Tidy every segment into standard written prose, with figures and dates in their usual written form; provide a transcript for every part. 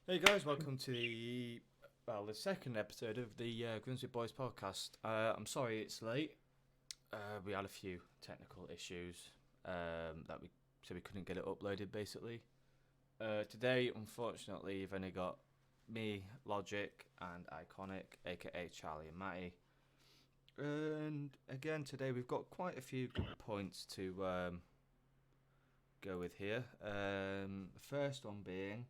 Hey guys, welcome to the second episode of the Grimsby Boys podcast. I'm sorry it's late. We had a few technical issues so we couldn't get it uploaded basically. Today, unfortunately, you've only got me, Logic, and Iconic, aka Charlie and Matty. And again, today we've got quite a few good points to go with here. The first one being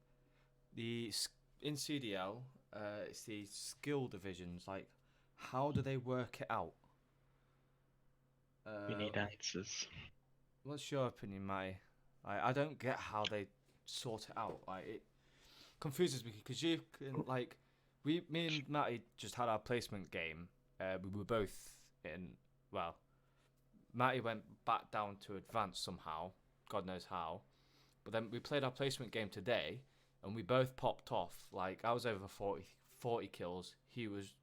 in CDL, it's the skill divisions. Like, how do they work it out? We Uh, need answers. what's your opinion, Matty? I don't get how they sort it out. Like, it confuses me because you can me and Matty just had our placement game. We were both in. Well, Matty went back down to advanced somehow. God knows how. But then we played our placement game today, and we both popped off. Like, I was over 40 kills. He was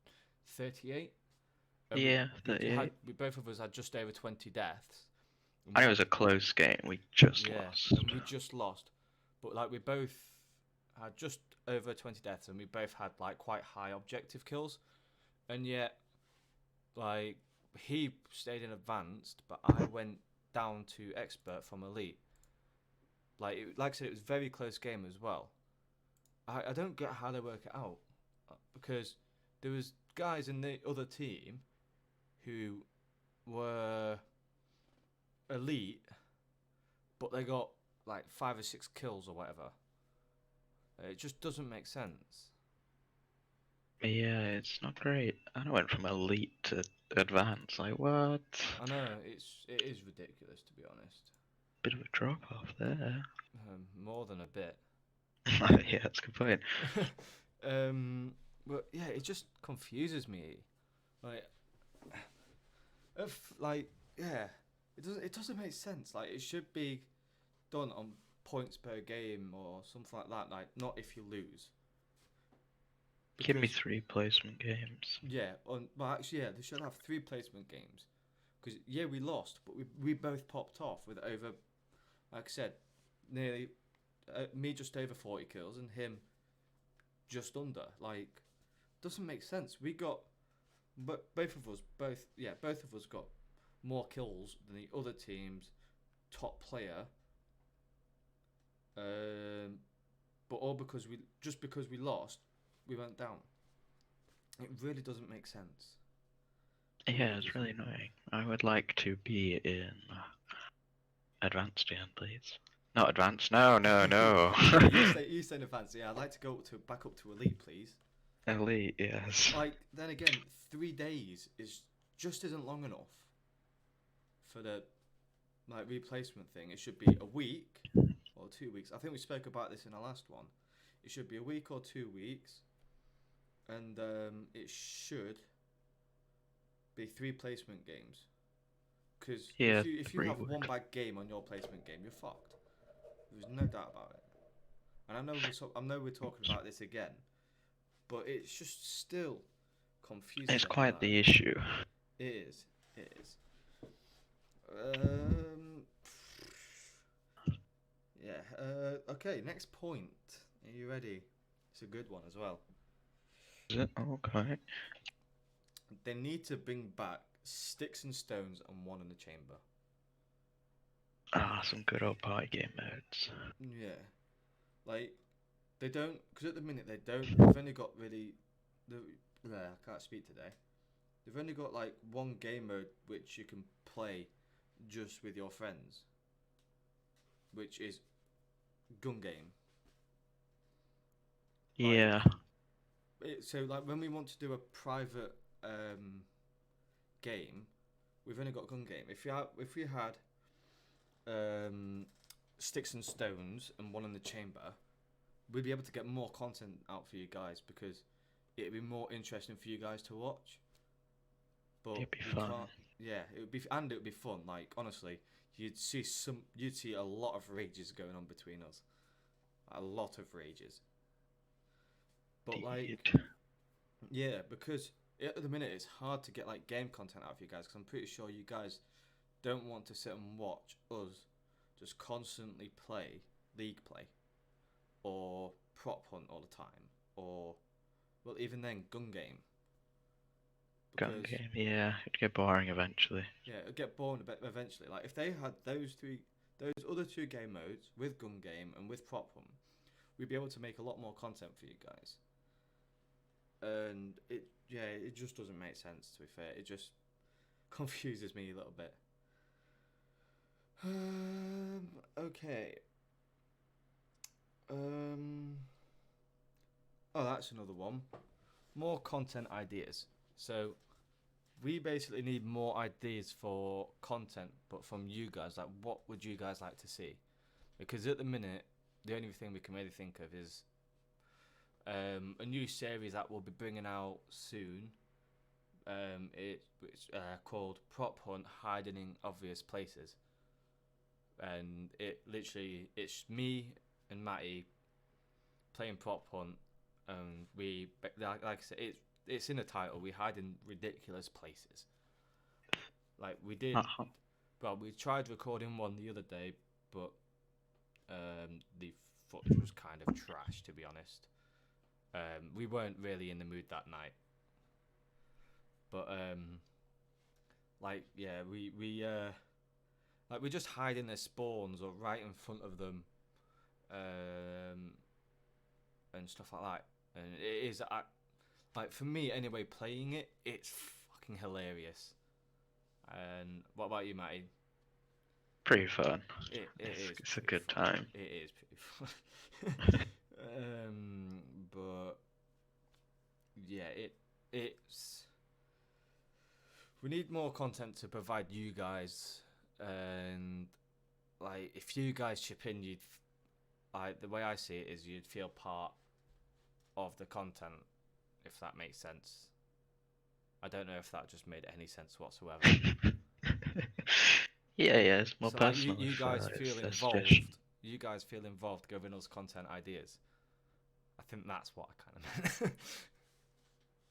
38. And Yeah, 38. we both of us had just over 20 deaths. And I we know it had, was a close game. We just yeah, lost. and we just lost. But like, we both had just over 20 deaths, and we both had like quite high objective kills. And yet, like, he stayed in advanced, but I went down to expert from elite. Like I said, it was a very close game as well. I don't get how they work it out because there was guys in the other team who were elite, but they got like 5 or 6 kills or whatever. It just doesn't make sense. Yeah, it's not great. I went from elite to advanced. Like, what? I know it is ridiculous, to be honest. Bit of a drop off there. More than a bit. Yeah, that's a good point. But yeah, it just confuses me. Like, if like yeah, it doesn't make sense. Like, it should be done on points per game or something like that. Like, not if you lose. Give me Because 3 placement games. well, actually, yeah, they should have 3 placement games. Because yeah, we lost, but we both popped off with over, like I said, nearly me just over 40 kills and him just under. Like, doesn't make sense. We got, but both of us got more kills than the other team's top player. Um, but all because we lost, we went down. It really doesn't make sense. It Yeah, really it's doesn't. really annoying. I would like to be in advanced again, please. Not advanced. No, no, no. Yeah, you say in advance. Yeah, I'd like to go back up to elite, please. Elite, yes. Like, then again, 3 days is just isn't long enough for the like replacement thing. It should be a week or 2 weeks. I think we spoke about this in our last one. It should be a week or 2 weeks, and it should be 3 placement games. Because Yeah, if you three have one would. bad game on your placement game, you're fucked. There's no doubt about it. And I know we're talking about this again, but it's just still confusing It's the hell quite out of the me. issue. It is. It is. Um. Yeah. Okay. Next point. Are you ready? It's a good one as well. Is it? Okay. They need to bring back sticks and stones and one in the chamber. Ah, some good old party game modes. Yeah. Like, they don't, because at the minute they don't. They've only got really. The, I can't speak today. They've only got like one game mode which you can play just with your friends, which is gun game. Like, Yeah, so like when we want to do a private game, we've only got gun game. If we had um, sticks and stones and one in the chamber, we'd be able to get more content out for you guys because it'd be more interesting for you guys to watch. But it'd be we fun. can't. Yeah, it would be fun. Like, honestly, you'd see a lot of rages going on between us, a lot of rages. But like, Indeed. yeah, because at the minute it's hard to get like game content out of you guys because I'm pretty sure you guys don't want to sit and watch us just constantly play league play or prop hunt all the time, or well, even then gun game. Gun game, yeah, it'd get boring eventually. Yeah, it'd get boring a bit eventually. Like if they had those other two game modes with gun game and with prop hunt, we'd be able to make a lot more content for you guys. And it just doesn't make sense, to be fair. It just confuses me a little bit. Okay. Oh, that's another one. More content ideas. So we basically need more ideas for content, but from you guys. Like, what would you guys like to see? Because at the minute, the only thing we can really think of is a new series that we'll be bringing out soon. It's called Prop Hunt: Hiding in Obvious Places, and it's me and Matty playing prop hunt, and we like I said, it's in the title. We hide in ridiculous places. Like we did, well, we tried recording one the other day, but the footage was kind of trash, to be honest. We weren't really in the mood that night. But we just hide in their spawns or right in front of them, and stuff like that. And it is like for me anyway. Playing it's fucking hilarious. And what about you, Matty? Pretty fun. It's a good time. It is pretty fun. But yeah, it's. We need more content to provide you guys, and like if you guys chip in, the way I see it is you'd feel part of the content, if that makes sense. I don't know if that just made any sense whatsoever. Yeah, it's more so, personal. Like, you guys feel involved. You guys feel involved giving us content ideas. I think that's what I kind of meant.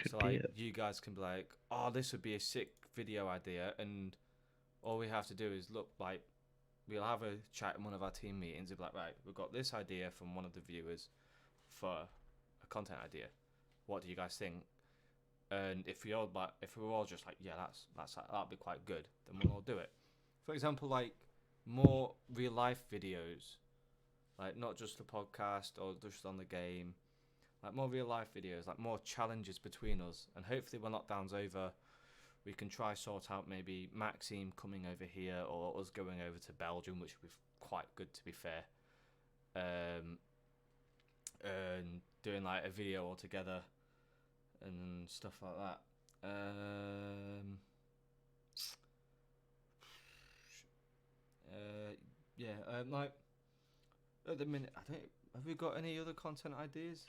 So like you guys can be like, oh, this would be a sick video idea, and all we have to do is look, like we'll have a chat in one of our team meetings. We'll be like, right, we've got this idea from one of the viewers for a content idea. What do you guys think? And if we're all just like, yeah, that'd be quite good, then we'll all do it. For example, like more real life videos, like not just the podcast or just on the game. Like more real life videos, like more challenges between us, and hopefully when lockdown's over, we can try sort out maybe Maxime coming over here or us going over to Belgium, which would be quite good, to be fair. And doing like a video all together and stuff like that. Like at the minute, I don't. Have we got any other content ideas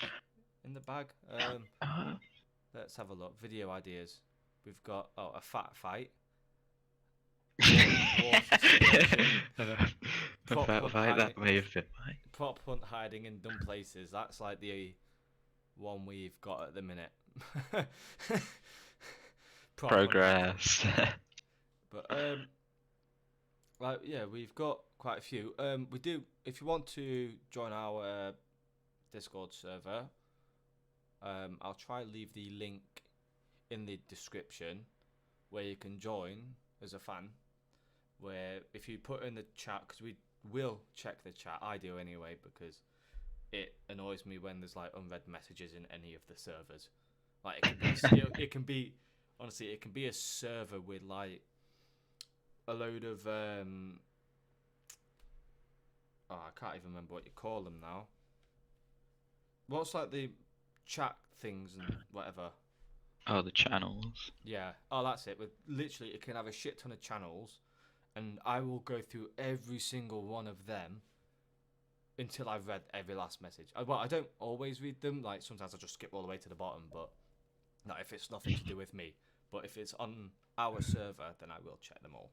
in the bag? Let's have a look. Video ideas. We've got a fat fight. Prop fight, that may have been mine. Prop hunt hiding in dumb places. That's like the one we've got at the minute. Progress. But like yeah, we've got quite a few. We do. If you want to join our Discord server, I'll try leave the link in the description where you can join as a fan. Where if you put in the chat, because we will check the chat. I do anyway, because it annoys me when there's like unread messages in any of the servers. Like it can be honestly, it can be a server with like a load of I can't even remember what you call them now. What's like the chat things and whatever? Oh, the channels. Yeah. Oh, that's it. With literally, it can have a shit ton of channels, and I will go through every single one of them until I've read every last message. Well, I don't always read them. Like sometimes I just skip all the way to the bottom, but not if it's nothing to do with me. But if it's on our server, then I will check them all.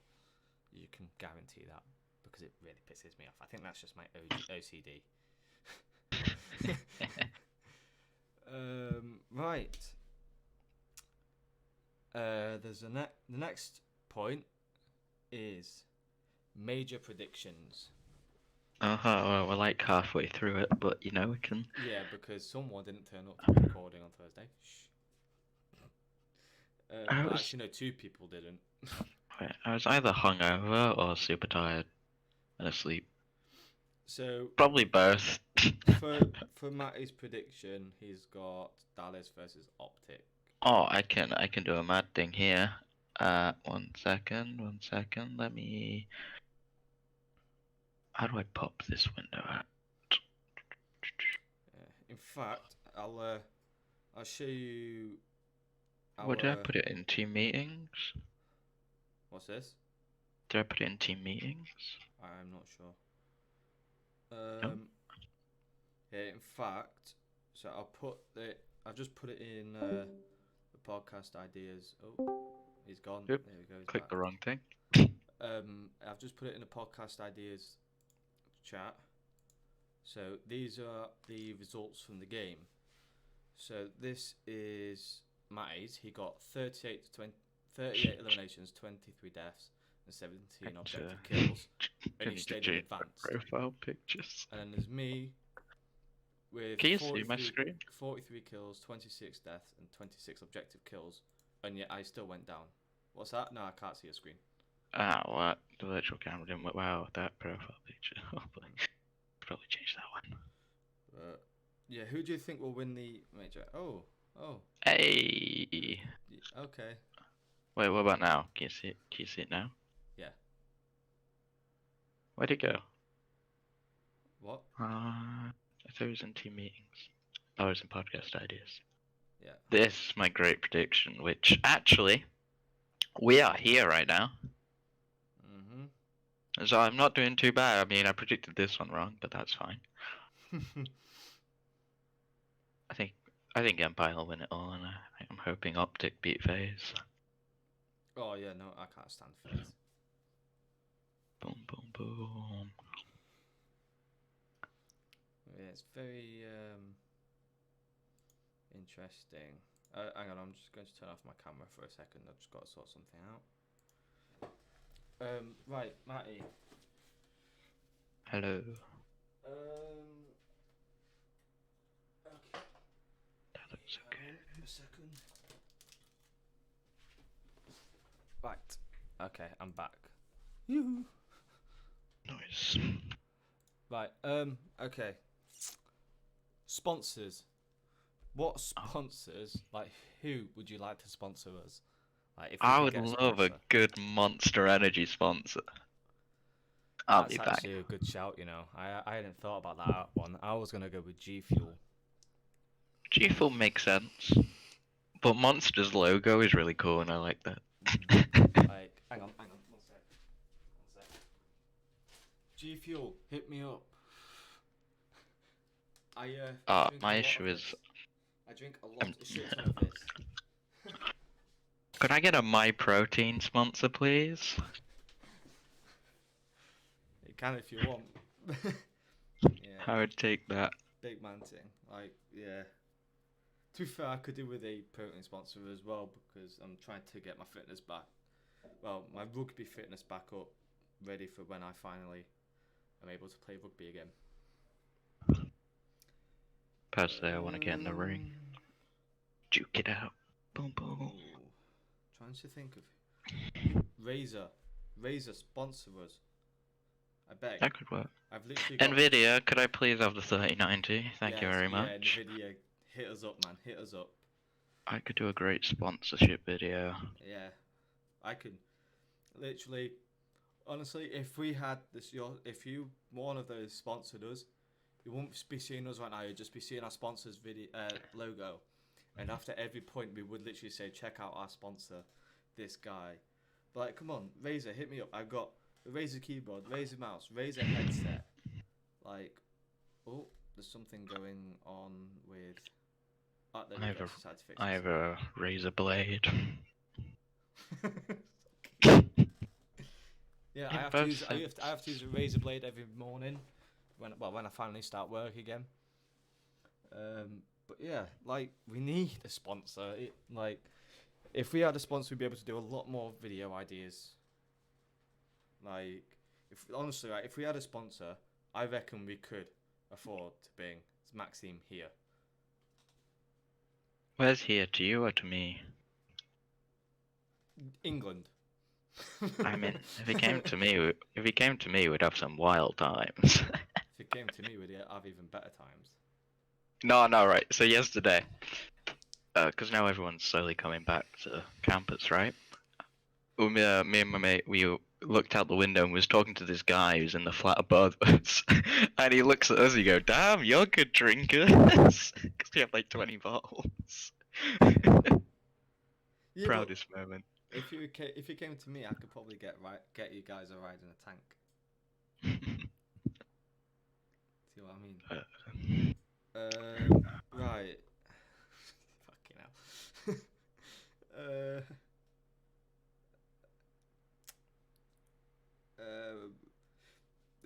You can guarantee that, because it really pisses me off. I think that's just my OCD. Right. There's the next point is major predictions. Well, we're like halfway through it, but you know we can. Yeah, because someone didn't turn up for the recording on Thursday. Shh. I Well, was actually, no, two people didn't. I was either hungover or super tired and asleep. So Probably both. for Matty's prediction, he's got Dallas versus Optic. Oh, I can do a mad thing here. 1 second. Let me. How do I pop this window out? In fact, I'll show you What did I our put it in? Team meetings? what's this? Did I put it in team meetings? I'm not sure. No. Yeah, in fact, so I'll just put it in the podcast ideas. Oh, he's gone. Yep. There we go. He's Click back. the wrong thing. I've just put it in the podcast ideas chat. So these are the results from the game. So this is Matty's. He got 38 eliminations, 23 deaths, and 17 objective kills. And he stayed in advanced. Profile pictures. And then there's me with Can you see my screen? 43 kills, 26 deaths, and 26 objective kills. And yet I still went down. What's that? No, I can't see your screen. What? The virtual camera didn't work. Wow, that profile picture. Probably change that one. Yeah, who do you think will win the major? Oh. Hey. Okay. Wait, what about now? Can you see it? Can you see it now? Yeah. Where'd it go? What? I thought it was in team meetings. Oh, it was in podcast ideas. Yeah. This is my great prediction, which actually we are here right now. So I'm not doing too bad. I mean, I predicted this one wrong, but that's fine. I think Empire will win it all, and I'm hoping Optic beat FaZe. Oh yeah, no, I can't stand FaZe. Boom, boom, boom. Yeah, it's very interesting. Hang on, I'm just going to turn off my camera for a second. I've just got to sort something out. Right, Matty. Hello. Okay. That looks okay. A second. Right. Okay, I'm back. Yoo. Nice. Right. Okay. Sponsors. What sponsors? Like, who would you like to sponsor us? Like, if we I could would get love a good Monster Energy sponsor. I'll be That's back. actually a good shout, you know. I hadn't thought about that one. I was gonna go with G Fuel. G Fuel makes sense, but Monster's logo is really cool, and I like that. Like, hang on, one sec. G Fuel, hit me up. My issue is I drink a lot of shit ton of this. Could I get a My Protein sponsor, please? You can if you want. Yeah. I would take that. Big man thing. Like, yeah. To be fair, I could do with a protein sponsor as well because I'm trying to get my fitness back. Well, my rugby fitness back up, ready for when I finally am able to play rugby again. Personally, I want to get in the ring. Juke it out. Boom, boom. Ooh. Trying to think of Razer sponsor us. I beg. That could work. I've literally got... Nvidia, could I please have the 3090? Thank you very much. Yeah, Nvidia, hit us up, man. Hit us up. I could do a great sponsorship video. Yeah, I could. Literally, honestly, if we had this, if you one of those sponsored us, you won't be seeing us right now. You'd just be seeing our sponsor's video logo, and after every point, we would literally say, "Check out our sponsor, this guy." But like, come on, Razer, hit me up. I've got the Razer keyboard, Razer mouse, Razer headset. Like, oh, there's something going on with. Oh, there we go. I have a razor blade. Yeah, I have to use a razor blade every morning when I finally start work again. But yeah, like we need a sponsor. Like if we had a sponsor, we'd be able to do a lot more video ideas. Like if honestly, like if we had a sponsor, I reckon we could afford to bring Maxime here. Where's here, to you or to me? England. I mean, if he came to me, we'd have some wild times. If it came to me, we'd have even better times. No, right. So yesterday, because now everyone's slowly coming back to campus, right? Well, me and my mate, we looked out the window and was talking to this guy who's in the flat above us, and he looks at us and he goes, "Damn, you're good drinkers," because we have like 20 bottles. Yeah, Proudest moment. if you came to me, I could probably get you guys a ride in a tank. See what I mean? Right. Fucking hell.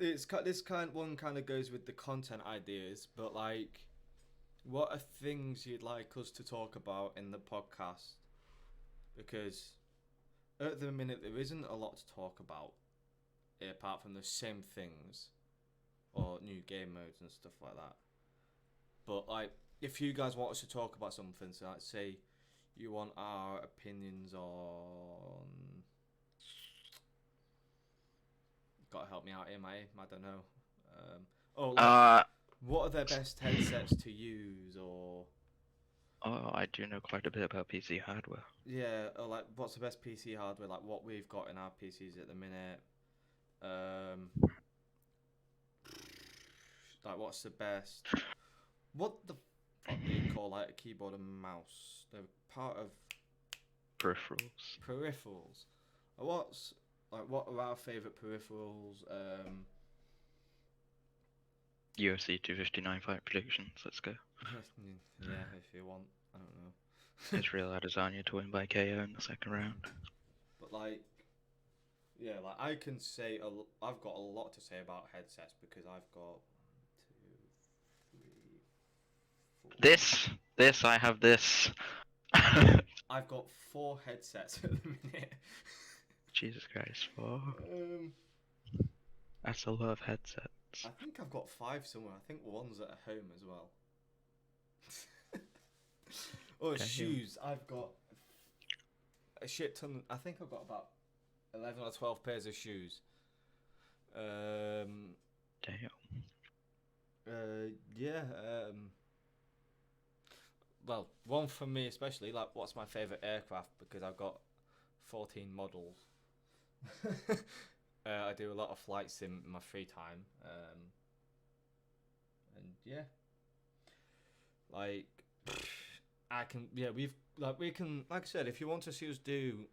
It's this one kind of goes with the content ideas, but like, what are things you'd like us to talk about in the podcast? Because at the minute there isn't a lot to talk about, apart from the same things or new game modes and stuff like that. But like, if you guys want us to talk about something, so let's say you want our opinions on, gotta help me out here, mate. I don't know. What are the best headsets to use, or I do know quite a bit about PC hardware. yeah, or like what's the best PC hardware? Like what we've got in our PCs at the minute. Like what's the best? What the fuck do you call like a keyboard and mouse? They're part of peripherals. What are our favourite peripherals? UFC 259 fight predictions. Let's go. Yeah, if you want. I don't know. Israel Adesanya to win by KO in the second round. But like, yeah, like I can say I've got a lot to say about headsets because I've got 1, 2, 3, 4. I have this. I've got 4 headsets at the minute. Jesus Christ, 4. That's a lot of headsets. I think I've got 5 somewhere. I think one's at home as well. Shoes. I've got a shit ton. I think I've got about 11 or 12 pairs of shoes. Damn. Yeah. Well, one for me especially. Like, what's my favorite aircraft? Because I've got 14 models. I do a lot of flight sim in my free time. And yeah, like we can, like I said, if you want to see us do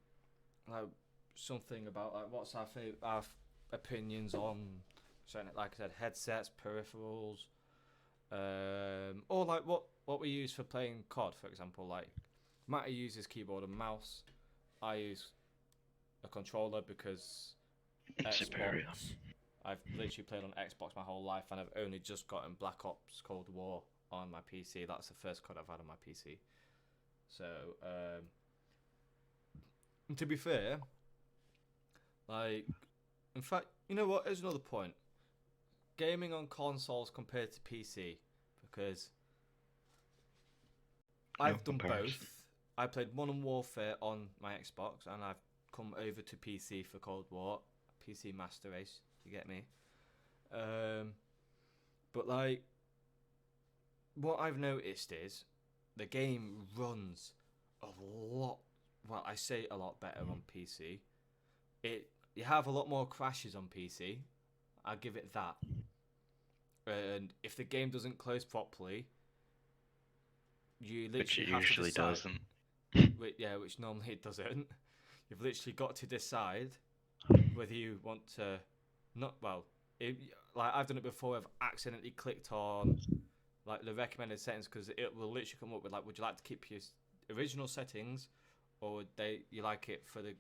like something about like what's our opinions on certain, like I said, headsets, peripherals, or like what we use for playing COD, for example. Like Matty uses keyboard and mouse. I use a controller because Superior. I've literally played on Xbox my whole life, and I've only just gotten Black Ops Cold War on my PC. That's the first COD I've had on my PC. So, to be fair, like, in fact, you know what? There's another point. Gaming on consoles compared to PC, because I've done both. I played Modern Warfare on my Xbox, and I've come over to PC for Cold War. PC Master Race, you get me? But like, what I've noticed is the game runs a lot. Well, I say a lot better on PC. You have a lot more crashes on PC. I'll give it that. And if the game doesn't close properly, you literally have to decide. Doesn't. Which normally it doesn't. You've literally got to decide whether you want to like I've done it before. I've accidentally clicked on like the recommended settings because it will literally come up with like, would you like to keep your original settings, or would you like it for the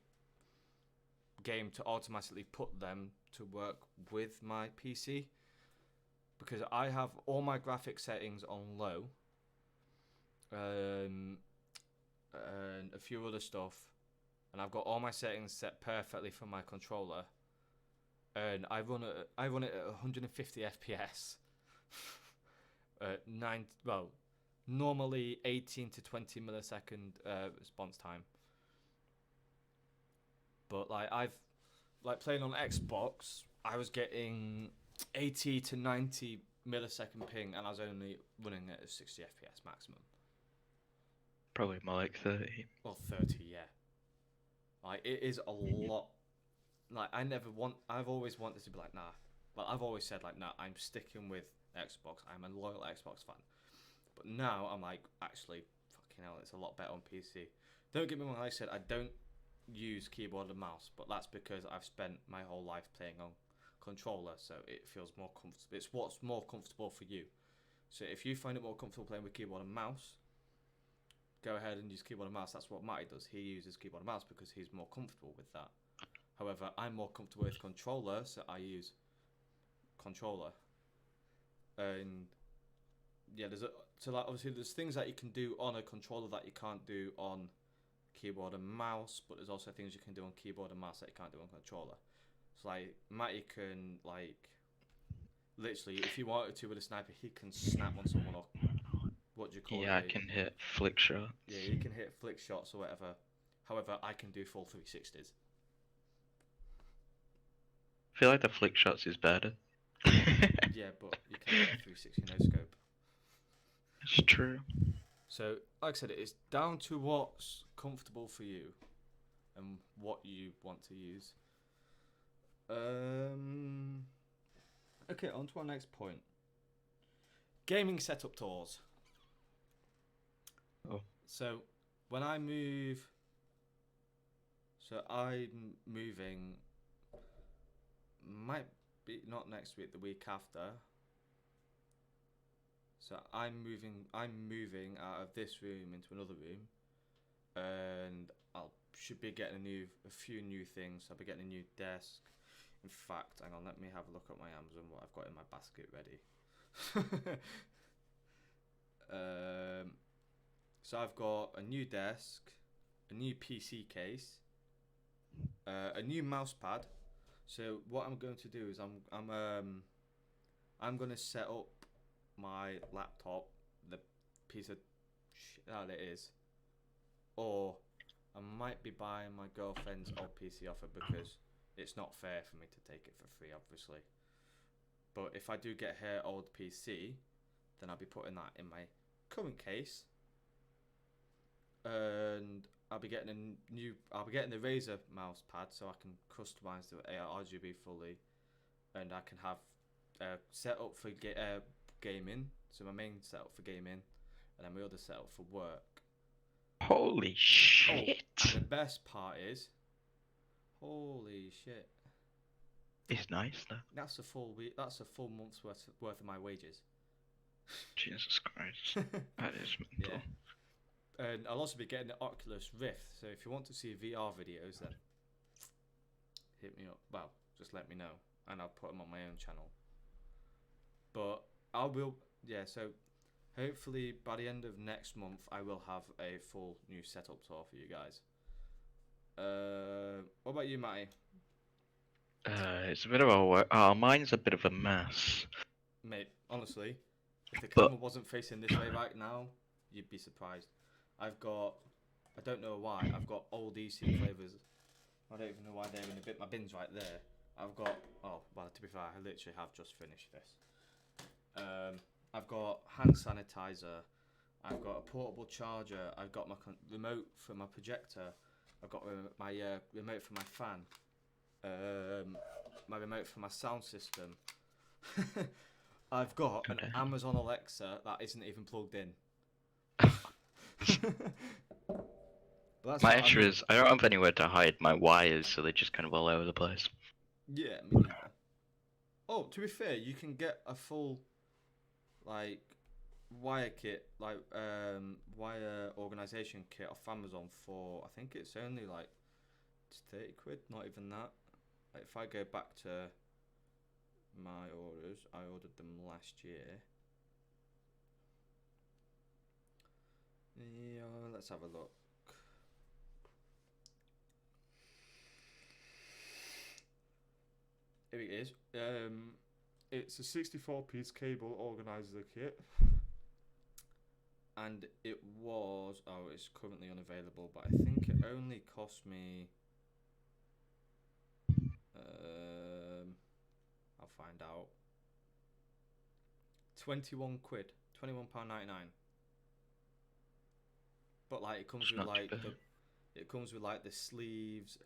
game to automatically put them to work with my PC? Because I have all my graphic settings on low, and a few other stuff, and I've got all my settings set perfectly for my controller. and I run it at 150 FPS. Normally 18 to 20 millisecond response time. But like playing on Xbox, I was getting 80 to 90 millisecond ping, and I was only running it at 60 FPS maximum. Probably more like 30. Well, 30, yeah. Like it is a lot. Like I've always wanted to be like, nah. Well, I've always said like, nah, I'm sticking with Xbox. I'm a loyal Xbox fan. But now I'm like, actually, fucking hell, it's a lot better on PC. Don't get me wrong, like I said, I don't use keyboard and mouse, but that's because I've spent my whole life playing on controller, so it feels more comfortable. It's what's more comfortable for you. So if you find it more comfortable playing with keyboard and mouse, go ahead and use keyboard and mouse. That's what Matty does. He uses keyboard and mouse because he's more comfortable with that. However, I'm more comfortable with controller, so I use controller. And yeah, obviously there's things that you can do on a controller that you can't do on keyboard and mouse, but there's also things you can do on keyboard and mouse that you can't do on controller. So like Matty can literally, if he wanted to with a sniper, he can snap on someone or what do you call it? Yeah, I can hit flick shots. Yeah, you can hit flick shots or whatever. However, I can do full 360s. I feel like the flick shots is better. Yeah, but you can't get a 360 no scope. It's true. So, like I said, it's down to what's comfortable for you and what you want to use. Okay, on to our next point. Gaming setup tours. Oh. So, when I move... So, I'm moving... Might be not next week, the week after. So I'm moving out of this room into another room, and should be getting a few new things. I'll be getting a new desk. In fact, hang on, let me have a look at my Amazon, what I've got in my basket ready. So I've got a new desk, a new PC case, a new mouse pad. So what I'm going to do is I'm going to set up my laptop, the piece of shit that it is, or I might be buying my girlfriend's old PC off her because it's not fair for me to take it for free, obviously. But if I do get her old PC, then I'll be putting that in my current case, and I'll be getting the Razer mouse pad so I can customize the RGB fully, and I can have set up for gaming. So my main setup for gaming, and then my other setup for work. Holy shit! Oh, and the best part is, holy shit! It's nice though. That's a full week. That's a full month's worth of my wages. Jesus Christ, that is mental. Yeah. And I'll also be getting the Oculus Rift. So if you want to see VR videos, then hit me up. Well, just let me know, and I'll put them on my own channel. But so hopefully by the end of next month, I will have a full new setup tour for you guys. What about you, Matty? It's a bit of a work. Oh, mine's a bit of a mess. Mate, honestly, if the camera wasn't facing this way right now, you'd be surprised. I don't know why, I've got old EC flavours. I don't even know why they're in my bin's right there. To be fair, I literally have just finished this. I've got hand sanitizer. I've got a portable charger. I've got my remote for my projector. I've got my remote for my fan. My remote for my sound system. I've got an Amazon Alexa that isn't even plugged in. My issue is I don't have anywhere to hide my wires, so they're just kind of all over the place. Yeah, me neither. Oh, to be fair, you can get a full wire kit, wire organization kit off Amazon for, I think it's only it's 30 quid, not even that. If I go back to my orders, I ordered them last year. Yeah, let's have a look. Here it is. It's a 64-piece cable organizer kit, and it was. Oh, it's currently unavailable, but I think it only cost me. I'll find out. £21, £21.99. But like it comes It's with not like too bad. it comes with like the sleeves.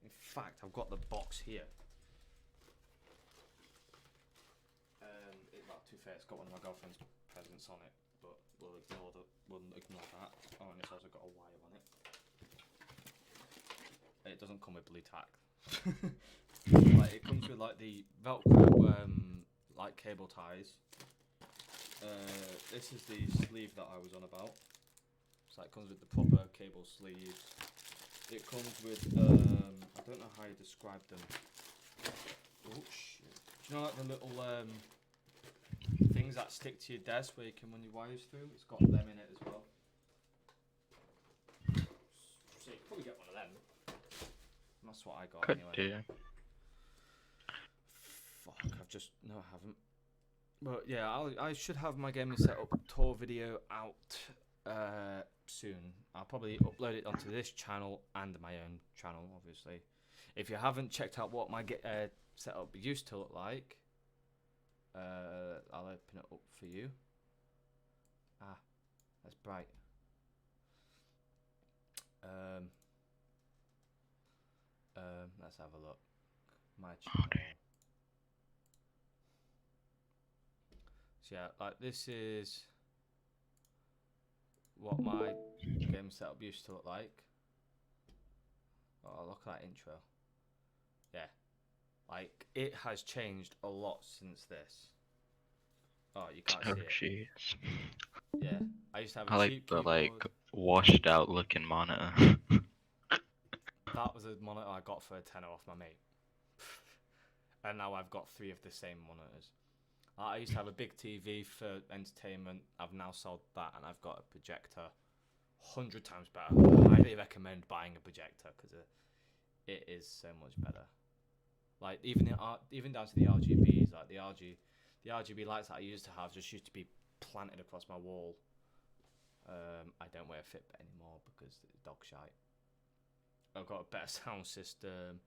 In fact, I've got the box here. Well, to be fair, it's got one of my girlfriend's presents on it, but we'll ignore that. Oh, and it's also got a wire on it. It doesn't come with blue tack. Like it comes with like the Velcro like cable ties. This is the sleeve that I was on about. So it comes with the proper cable sleeves. It comes with I don't know how you describe them. Oh shit! Do you know like the little things that stick to your desk where you can run your wires through? It's got them in it as well. So you can probably get one of them. That's what I got Could anyway. do. Fuck, no, I haven't. But yeah, I should have my gaming setup tour video out soon. I'll probably upload it onto this channel and my own channel, obviously. If you haven't checked out what my setup used to look like, I'll open it up for you. Ah, that's bright. Let's have a look. My channel. Okay. So yeah, like this is what my game setup used to look like. Oh, look at that intro. Yeah, like it has changed a lot since this. Oh, you can't see it. Jeez. Yeah, I used to have I a like cheap the keyboard. washed out looking monitor. That was a monitor I got for a tenner off my mate. And now I've got 3 of the same monitors. I used to have a big TV for entertainment. I've now sold that and I've got a projector. 100 times better. I highly recommend buying a projector because it is so much better. Like even down to the RGBs, like the RGB lights that I used to have just used to be planted across my wall. I don't wear a Fitbit anymore because it's dog shite. I've got a better sound system.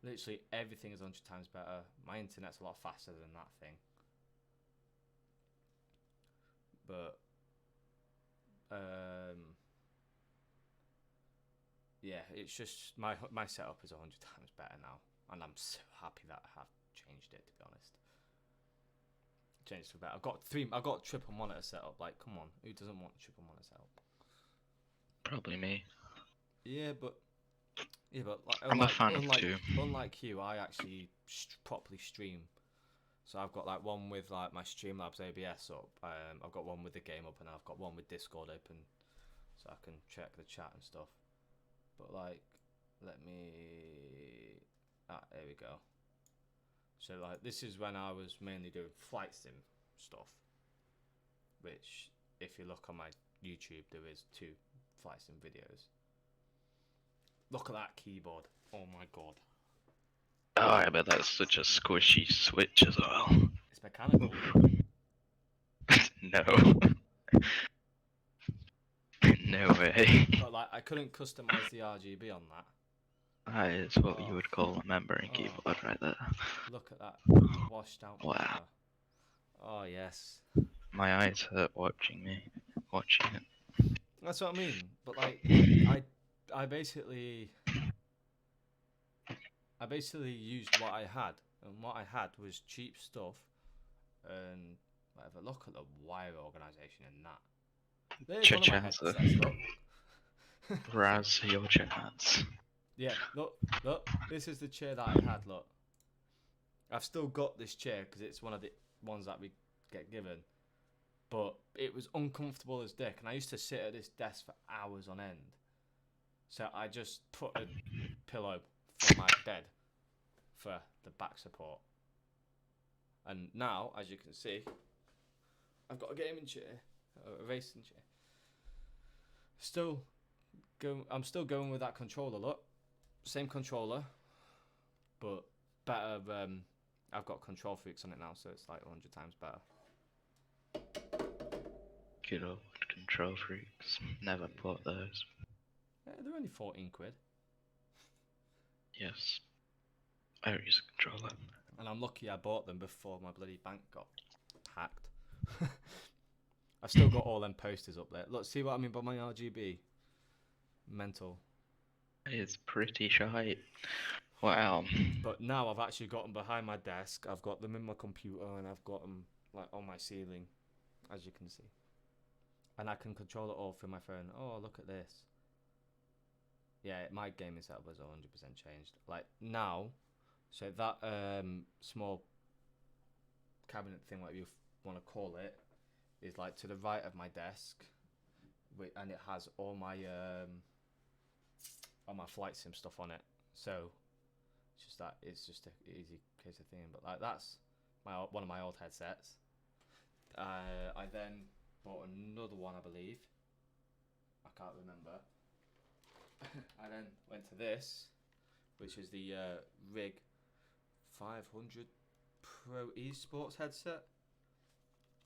Literally everything is 100 times better. My internet's a lot faster than that thing. But yeah, it's just my setup is 100 times better now, and I'm so happy that I have changed it. To be honest, changed for better. I've got triple monitor setup. Like, come on, who doesn't want a triple monitor setup? Probably me. Yeah, but like, I'm a fan of two. Unlike you, I actually properly stream. So I've got like one with like my Streamlabs ABS up. I've got one with the game up, and I've got one with Discord open, so I can check the chat and stuff. But like, let me. There we go. So like, this is when I was mainly doing flight sim stuff. Which, if you look on my YouTube, there is 2 flight sim videos. Look at that keyboard. Oh my god. Oh, I bet that's such a squishy switch as well. It's mechanical. No. No way. But like, I couldn't customize the RGB on that. That is what you would call a membrane keyboard right there. Look at that washed out. Wow. Monitor. Oh yes. My eyes hurt watching it. That's what I mean. But like, I basically used what I had, and what I had was cheap stuff, and whatever. Look at the wire organization in that. There's one of my headsets, look. Raz your chance. Yeah, look. This is the chair that I had. Look, I've still got this chair because it's one of the ones that we get given, but it was uncomfortable as dick, and I used to sit at this desk for hours on end. So I just put a pillow from my bed for the back support, and now, as you can see, I've got a gaming chair, a racing chair. I'm still going with that controller. Look, same controller, but better. I've got control freaks on it now, so it's like 100 times better. Good old control freaks. Never bought those. Yeah, they're only 14 quid. Yes. I don't use a controller. And I'm lucky I bought them before my bloody bank got hacked. I've still got all them posters up there. Look, see what I mean by my RGB? Mental. It's pretty shite. Wow. But now I've actually got them behind my desk. I've got them in my computer, and I've got them like on my ceiling, as you can see. And I can control it all through my phone. Oh, look at this. Yeah, my gaming setup was 100% changed. Like now, so that small cabinet thing, whatever you want to call it, is like to the right of my desk, and it has all my flight sim stuff on it. So it's just that it's just an easy case of thing. But like that's one of my old headsets. I then bought another one, I believe. I can't remember. I then went to this, which is the Rig 500 Pro Esports headset.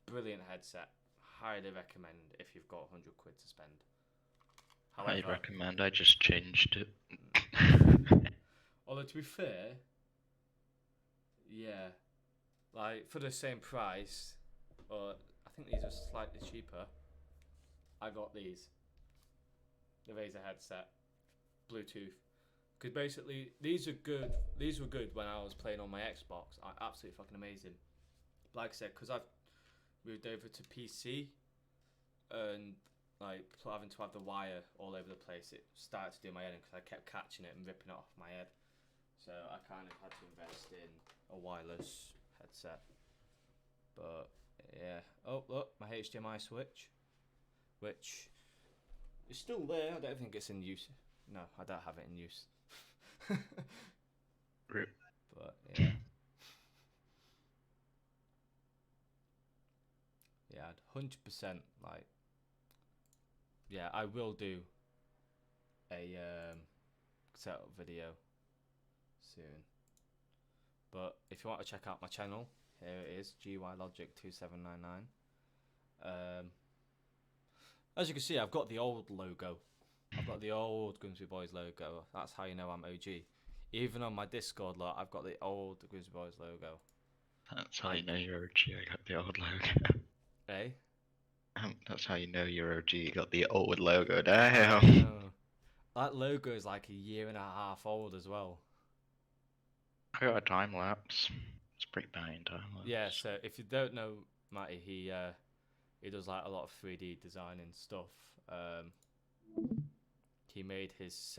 Brilliant headset. Highly recommend if you've got 100 quid to spend. I recommend. I just changed it. Although to be fair, yeah, like for the same price, or I think these are slightly cheaper. I got these. The Razer headset, Bluetooth, because basically these are good. These were good when I was playing on my Xbox. Absolutely fucking amazing. Like I said, because I've moved over to PC, and like having to have the wire all over the place, it started to do my head in because I kept catching it and ripping it off my head. So I kind of had to invest in a wireless headset. But yeah, oh look, my HDMI switch, which is still there. I don't think it's in use. No, I don't have it in use. Rip. But yeah. Yeah, 100% like. Yeah, I will do a setup video soon. But if you want to check out my channel, here it is, GYLogic2799. As you can see, I've got the old logo. I've got the old Grimsby Boys logo. That's how you know I'm OG. Even on my Discord lot, I've got the old Grimsby Boys logo. That's how you know you're OG. I got the old logo. Eh? That's how you know you're OG. You got the old logo. Damn. That logo is like a year and a half old as well. I got a time lapse. It's pretty banging time lapse. Yeah, so if you don't know Matty, he does like a lot of 3D design and stuff. He made his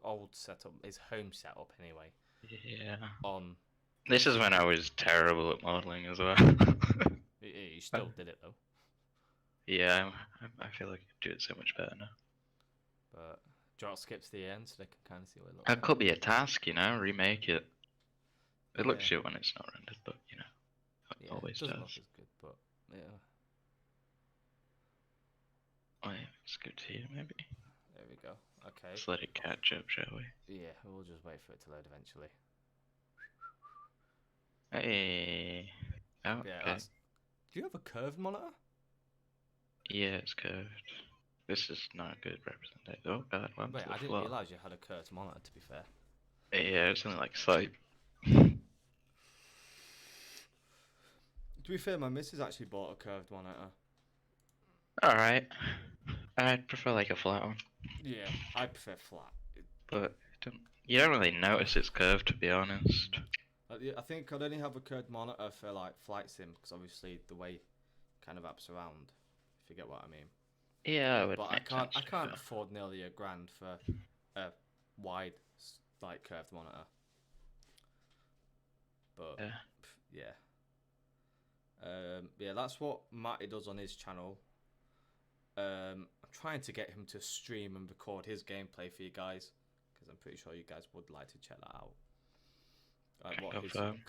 old setup, his home setup anyway. Yeah. This is when I was terrible at modeling as well. He still did it though. Yeah, I feel like I could do it so much better now. But do you want to skip to the end so they can kind of see what it looks That like? could be a task, remake it. It looks shit when it's not rendered, but it always doesn't does. look as good, but yeah. Oh yeah, it's good to hear maybe. There we go. Okay. Let's let it catch up, shall we? Yeah, we'll just wait for it to load eventually. Hey. Oh, Yeah, okay. Do you have a curved monitor? Yeah, it's curved. This is not a good representation. Oh god, what Wait, I didn't realise you had a curved monitor, to be fair. Yeah, it's only like slight. To be fair, my missus actually bought a curved monitor. Alright. I'd prefer like a flat one. Yeah, I prefer flat. But you don't really notice it's curved, to be honest. I think I'd only have a curved monitor for like flight sim, because obviously the way it kind of wraps around, if you get what I mean. Yeah, but I can't afford nearly $1,000 for a wide like curved monitor. But yeah, that's what Matty does on his channel. I'm trying to get him to stream and record his gameplay for you guys, because I'm pretty sure you guys would like to check that out.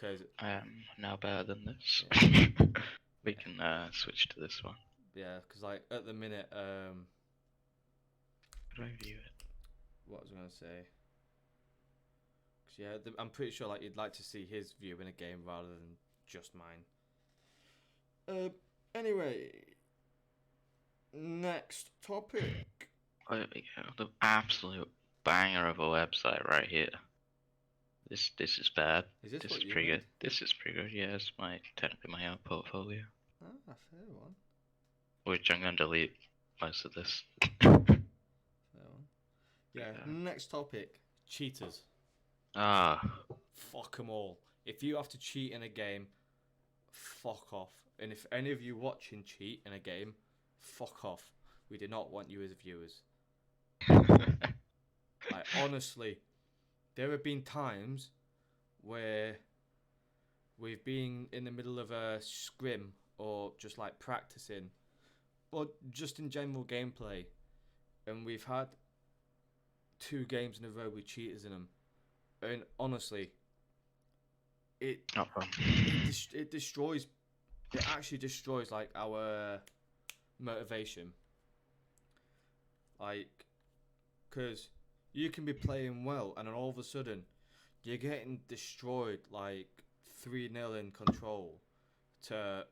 Cause I am now better than this. We can switch to this one. Yeah, because like at the minute, how do I view it? What was I gonna say? Yeah, I'm pretty sure like you'd like to see his view in a game rather than just mine. Anyway, next topic. Oh, yeah, the absolute banger of a website right here. This is bad. Is this This what is you pretty made? good. This is pretty good. Yeah, it's technically my own portfolio, Ah, fair one. which I'm gonna delete most of this. Fair one. Yeah. Yeah. Next topic. Cheaters. Ah, Fuck them all. If you have to cheat in a game, fuck off. And if any of you watching cheat in a game, fuck off. We do not want you as viewers. Like, honestly, there have been times where we've been in the middle of a scrim or just like practicing or just in general gameplay, and we've had 2 games in a row with cheaters in them. And honestly, it not fun. it destroys. It actually destroys like our motivation. Like, because you can be playing well, and then all of a sudden, you're getting destroyed like 3-0 in control to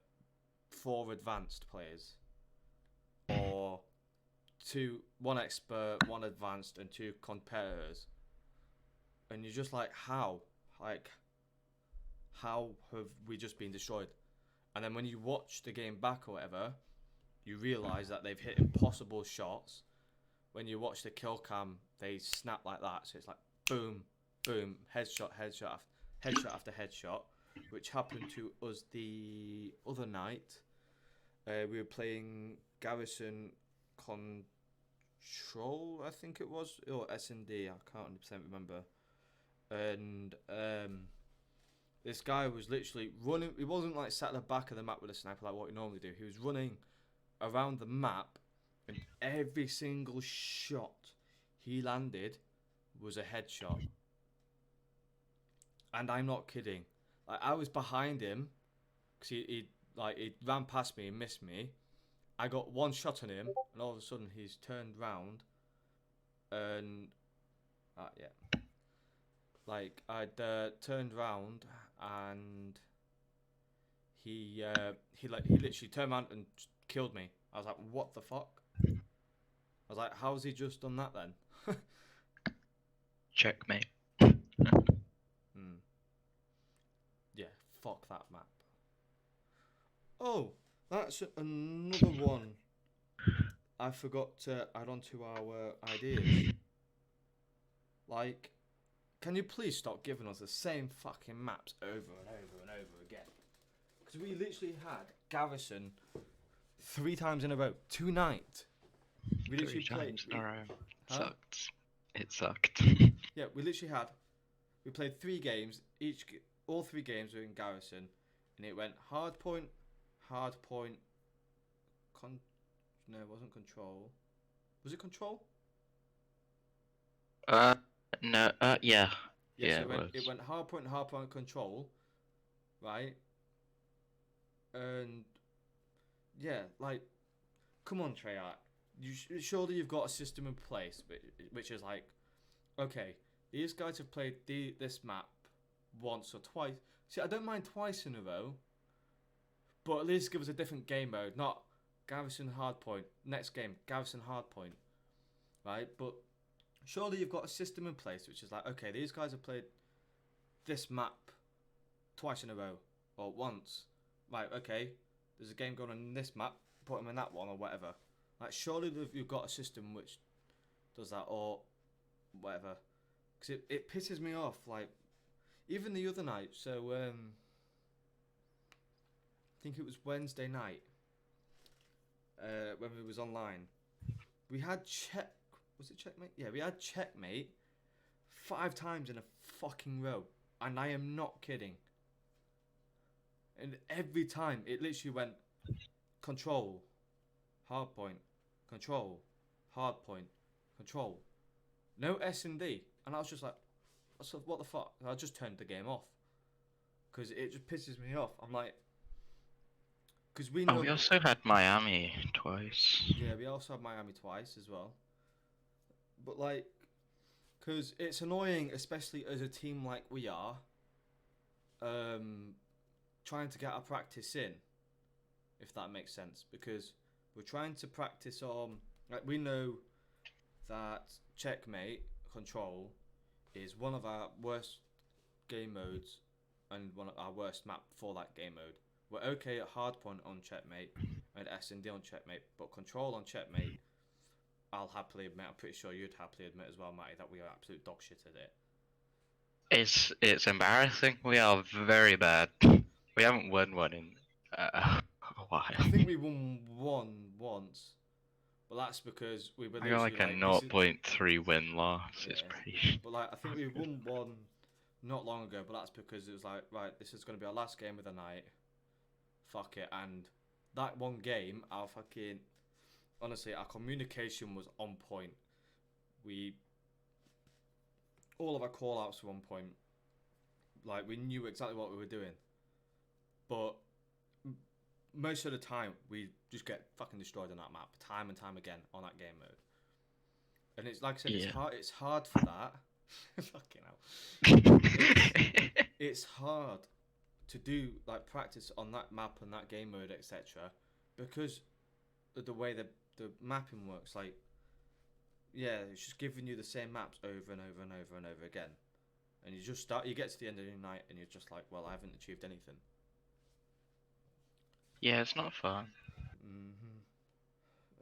4 advanced players, or 1 expert, 1 advanced, and 2 competitors, and you're just like, how have we just been destroyed? And then when you watch the game back or whatever, you realise that they've hit impossible shots. When you watch the kill cam, they snap like that. So it's like boom, boom, headshot, headshot, headshot after headshot, which happened to us the other night. We were playing Garrison Control, I think it was, or S&D, I can't 100% remember. And this guy was literally running. He wasn't like sat at the back of the map with a sniper like what he normally do. He was running around the map, and every single shot he landed was a headshot. And I'm not kidding. Like, I was behind him because he ran past me and missed me. I got 1 shot on him, and all of a sudden he's turned round, and yeah. Like, I'd turned round, and he literally turned around and killed me. I was like, what the fuck? I was like, how's he just done that then? Checkmate. Yeah, fuck that map. Oh, that's another one I forgot to add on to our ideas. Like, can you please stop giving us the same fucking maps over and over and over again? Because we literally had Garrison 3 times in a row tonight. We literally 3 times in a row. Huh? It sucked. Yeah, we played 3 games. All 3 games were in Garrison, and it went hard point. No, it wasn't control. Was it control? No, yeah. Yeah, So it went hard point, control, right? And yeah, like, come on, Treyarch. Surely you've got a system in place, which is like, okay, these guys have played this map once or twice. See, I don't mind twice in a row, but at least give us a different game mode, not Garrison Hardpoint. Next game, Garrison Hardpoint, right? But surely you've got a system in place which is like, okay, these guys have played this map twice in a row or once, right? Okay, there's a game going on in this map, put them in that one or whatever. Like, surely you've got a system which does that or whatever, because it pisses me off. Like, even the other night, so I think it was Wednesday night, when we was online, we had was it checkmate? Yeah, we had checkmate 5 times in a fucking row, and I am not kidding. And every time it literally went control, hard point, control, hard point, control. No S&D, and I was just like, what the fuck? I just turned the game off because it just pisses me off. I'm like, because we know. Oh, we also had Miami twice. Yeah, we also had Miami twice as well. But like, Because it's annoying, especially as a team like we are, trying to get our practice in, if that makes sense. Because we're trying to practice on, like, we know that checkmate control is one of our worst game modes and one of our worst map for that game mode. We're okay at hardpoint on checkmate and S&D on checkmate, but control on checkmate, I'll happily admit, I'm pretty sure you'd happily admit as well, Matty, that we are absolute dog shit at it. It's embarrassing. We are very bad. We haven't won one in a while. I think we won one once, but that's because we were I got literally like a this is- 0.3 win loss. It's Yeah. pretty. But like, I think we won one not long ago, but that's because it was like, right, this is going to be our last game of the night. Fuck it. And that one game, honestly, our communication was on point. All of our call outs were on point. Like, we knew exactly what we were doing. But most of the time, we just get fucking destroyed on that map, time and time again on that game mode. And it's like I said, it's hard for that. Fucking hell. It's hard to do like practice on that map and that game mode, etc. Because of the way the mapping works. Like, yeah, it's just giving you the same maps over and over and over and over again. And you get to the end of the night and you're just like, well, I haven't achieved anything. Yeah, it's not fun.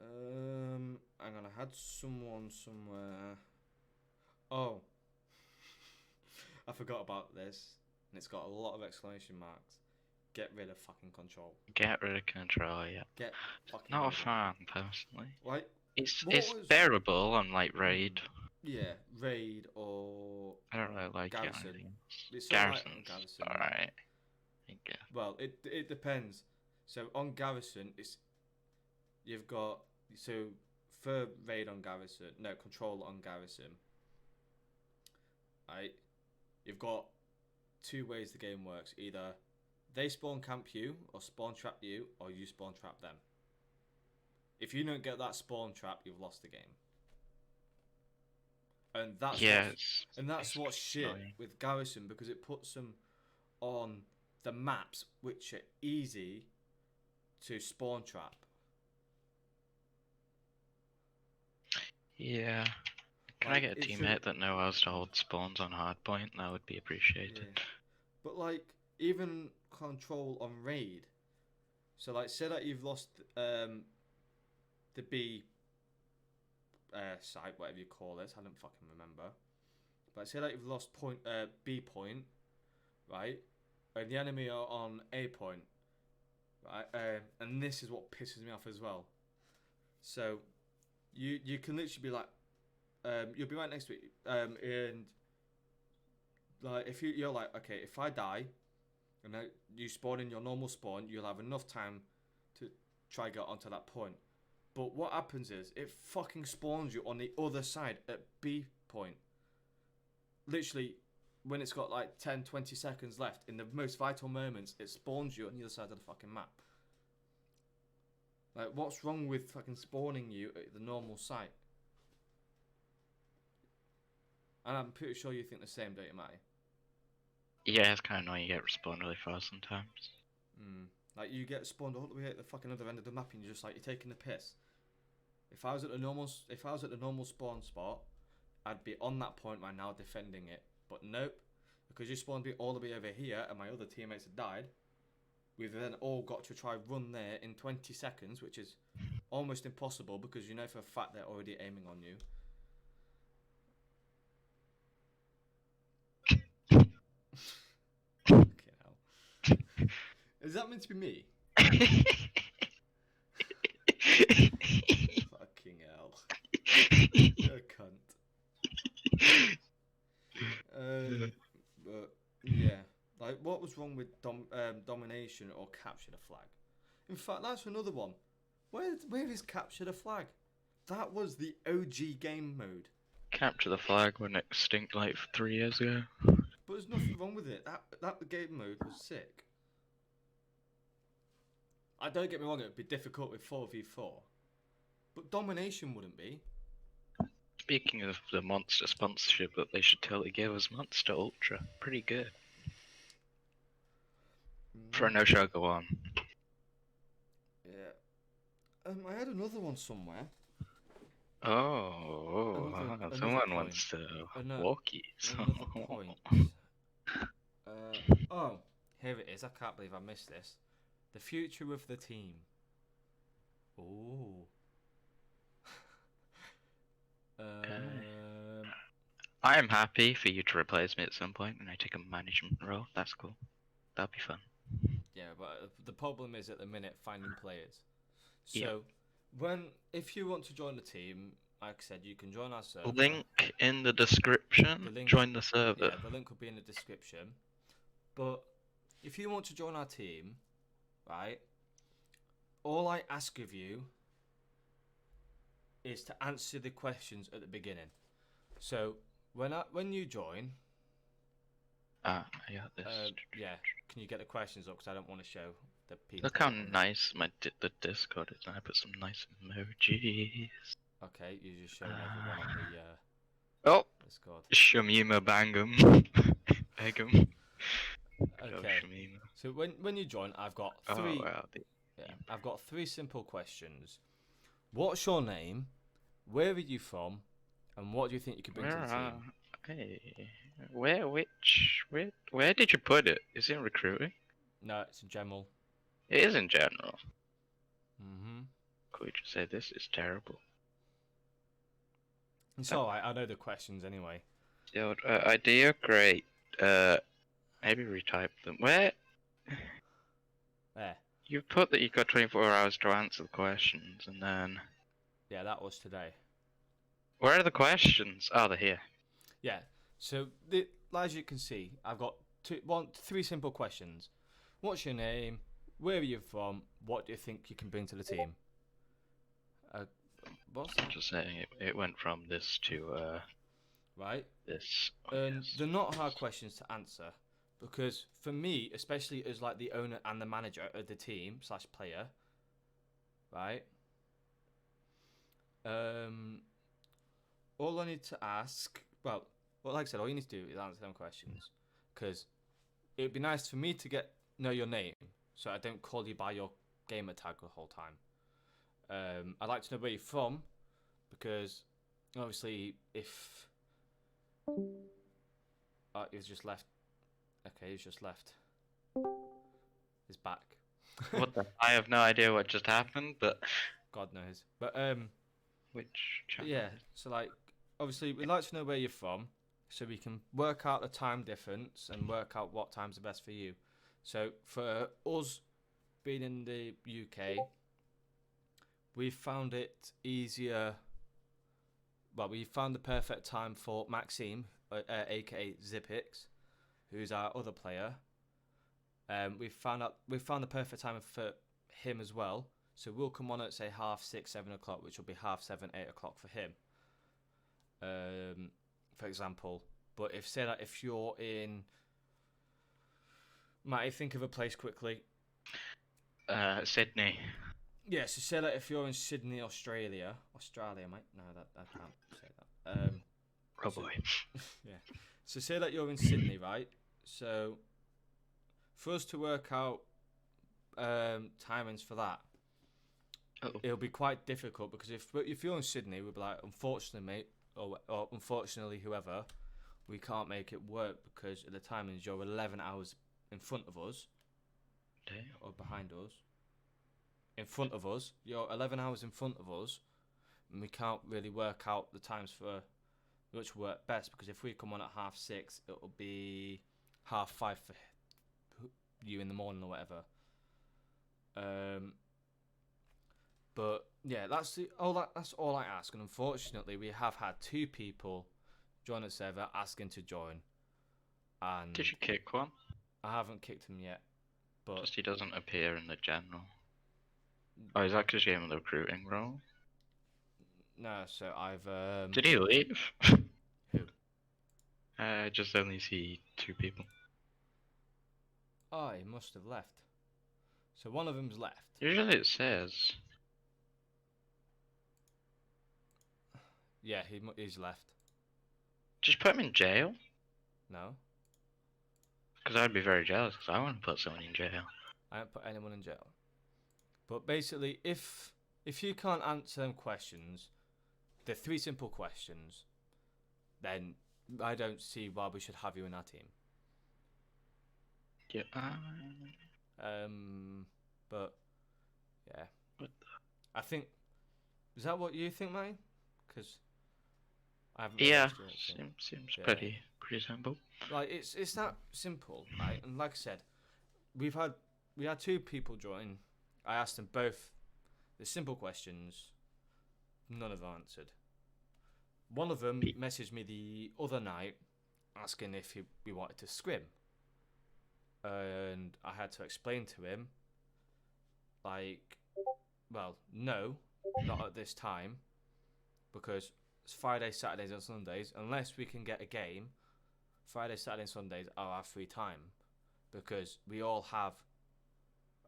Hang on, I had someone somewhere. Oh, I forgot about this, and it's got a lot of exclamation marks. Get rid of fucking control. Get rid of control, yeah. Get fucking Not rid a of it. fan, personally. Like, It's what was- bearable on like Raid. Yeah, Raid or I don't really like Garrison. it. Anything. It's not like on Garrison's Garrison. alright. I guess. Well, it depends. So on Garrison, you've got for Raid on Garrison, no, Control on Garrison. Right, you've got two ways the game works. Either they spawn camp you, or spawn trap you, or you spawn trap them. If you don't get that spawn trap, you've lost the game. And that's what's shit annoying. with Garrison, because it puts them on the maps which are easy to spawn trap. Yeah. Can I Like, get a it's teammate that knows how to hold spawns on hardpoint? That would be appreciated. Yeah. But like, even Control on Raid. So like, say that you've lost the B site, whatever you call it. I don't fucking remember. But say that you've lost B point, right? And the enemy are on A point, right? And this is what pisses me off as well. So you can literally be like, you'll be right next to it, and like if you're like, okay, if I die, and you spawn in your normal spawn, you'll have enough time to try get onto that point. But what happens is it fucking spawns you on the other side at B point. Literally, when it's got like 10, 20 seconds left, in the most vital moments, it spawns you on the other side of the fucking map. Like, what's wrong with fucking spawning you at the normal site? And I'm pretty sure you think the same, don't you, Matty? Yeah, it's kind of annoying. You get respawned really fast sometimes. Like, you get spawned all the way at the fucking other end of the map, and you're just like, you're taking the piss. If I was at the normal spawn spot, I'd be on that point right now defending it. But nope, because you spawned me all the way over here, and my other teammates had died. We've then all got to try run there in 20 seconds, which is almost impossible because you know for a fact they're already aiming on you. Fucking hell. Is that meant to be me? Fucking hell. You're a cunt. But yeah, like, what was wrong with domination or capture the flag? In fact, that's another one. Where is capture the flag? That was the OG game mode. Capture the flag went extinct like 3 years ago. But there's nothing wrong with it. That game mode was sick. I don't get me wrong, it would be difficult with 4v4. But domination wouldn't be. speaking of the Monster sponsorship, that they should totally give us Monster Ultra. Pretty good. For a no show, go on. Yeah. I had another one somewhere. Oh, Another someone point. wants to Ano- walkies. Another point. Oh, here it is. I can't believe I missed this. The future of the team. Ooh. I am happy for you to replace me at some point when I take a management role. That's cool. That'll be fun. Yeah, but the problem is at the minute finding players. Yeah. So, if you want to join the team, like I said, you can join our server. Link in the description. The link- Join the server. Yeah, the link will be in the description. But if you want to join our team, right, all I ask of you is to answer the questions at the beginning. So when you join, I got this. yeah, can you get the questions up? Because I don't want to show the people. Look how nice the Discord is. I put some nice emojis. Okay, you're just showing everyone on the Oh, Discord. Shamima Bangum. Begum. Okay. So when you join, I've got three. Oh, wow. Yeah, I've got three simple questions. What's your name? Where are you from? And what do you think you could bring to the team? Hey, where did you put it? Is it in recruiting? No, it's in general. It is in general. Could you just say this is terrible? It's alright, I know the questions anyway. Yeah, idea, great. Maybe retype them. Where? There. You put that you got 24 hours to answer the questions, and then... Yeah, that was today. Where are the questions? Oh, they're here. Yeah, so as you can see, I've got three simple questions. What's your name? Where are you from? What do you think you can bring to the team? What's that? I'm just saying, it went from this to, right? This. And they're not hard questions to answer, because for me, especially as like the owner and the manager of the team / player, right? All I need to ask, well, like I said, all you need to do is answer them questions, because it would be nice for me to know your name, so I don't call you by your gamer tag the whole time. I'd like to know where you're from, because obviously if he's just left. Okay, he's just left. He's back. What the? I have no idea what just happened, but God knows. But which channel? yeah. So like, obviously, we'd like to know where you're from, so we can work out the time difference and work out what time's the best for you. So for us, being in the UK, we found it easier. Well, we found the perfect time for Maxime, aka Zipix, who's our other player. We found the perfect time for him as well. So we'll come on at say 6:30, 7 o'clock, which will be 7:30, 8 o'clock for him. For example. But if you're in, might I think of a place quickly? Sydney. Yeah, so say that if you're in Sydney, Australia, mate. No, that I can't say that. Oh boy. Yeah. So say that you're in Sydney, right? So for us to work out timings for that, it'll be quite difficult, because if you're in Sydney, we'll be like, unfortunately, mate, or unfortunately, whoever, we can't make it work because of the timings. You're 11 hours in front of us. Damn. Or behind us. In front of us. You're 11 hours in front of us, and we can't really work out the times for which work best, because if we come on at 6:30, it'll be 5:30 for you in the morning or whatever. But yeah, that's all I ask. And unfortunately, we have had 2 people join the server asking to join. And did you kick one? I haven't kicked him yet, but just he doesn't appear in the general. Oh, is that because you gave him the recruiting role? No, so I've Did he leave? Who? I just only see 2 people. Oh, he must have left. So one of them's left. Usually it says. Yeah, he's left. Just put him in jail. No, Because I'd be very jealous. Because I want to put someone in jail. I haven't put anyone in jail. But basically, if you can't answer them questions, the 3 simple questions, then I don't see why we should have you in our team. Yeah. But yeah, What I think, is that what you think, mate? Because I haven't. Yeah. Realised your thing. Seems Yeah. pretty simple. Like it's that simple, right? And like I said, we had 2 people join. I asked them both the simple questions. None of them answered. One of them messaged me the other night asking if we wanted to scrim, and I had to explain to him, like, well, no, not at this time, because it's Fridays, Saturdays, and Sundays. Unless we can get a game, Fridays, Saturdays, and Sundays are our free time, because we all have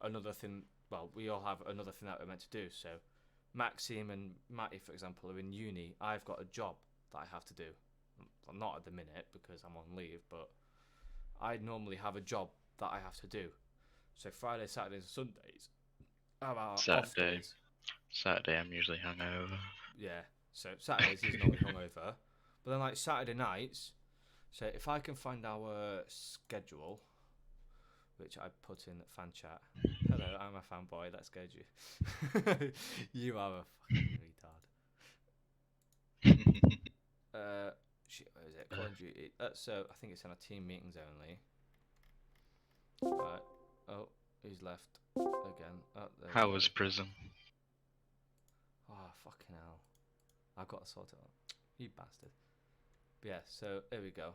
another thing. Well, we all have another thing that we're meant to do. So, Maxime and Matty, for example, are in uni. I've got a job that I have to do. Well, not at the minute because I'm on leave, but I normally have a job that I have to do. So Fridays, Saturdays, and Sundays are our off days. Saturday, I'm usually hungover. Yeah. So Saturdays is normally hungover, but then like Saturday nights. So if I can find our schedule, which I put in fan chat. Hello, I'm a fanboy. Let's go, you. You are a fucking retard. Shit, where is it? Call of Duty. So I think it's in our team meetings only. Right. Oh, he's left again. Oh, How was prison? Oh, fucking hell. I've got to sort it out. You bastard. But yeah, so here we go.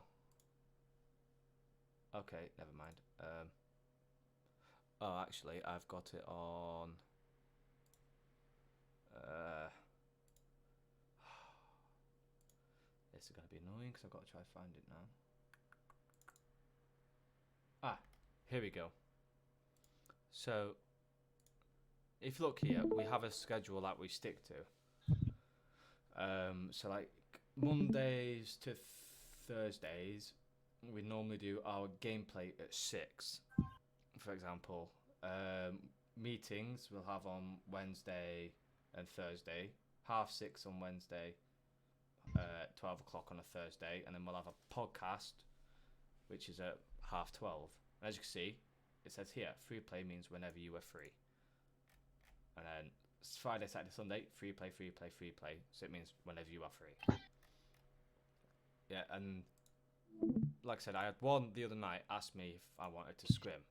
Okay, never mind. Oh, actually, I've got it on. This is going to be annoying because I've got to try to find it now. Ah, here we go. So, if you look here, we have a schedule that we stick to. So like Mondays to Thursdays, we normally do our gameplay at 6. For example, meetings we'll have on Wednesday and Thursday, 6:30 on Wednesday, 12 o'clock on a Thursday, and then we'll have a podcast, which is at 12:30. And as you can see, it says here, free play means whenever you are free. And then it's Friday, Saturday, Sunday, free play. So it means whenever you are free. Yeah, and like I said, I had one the other night ask me if I wanted to scrim.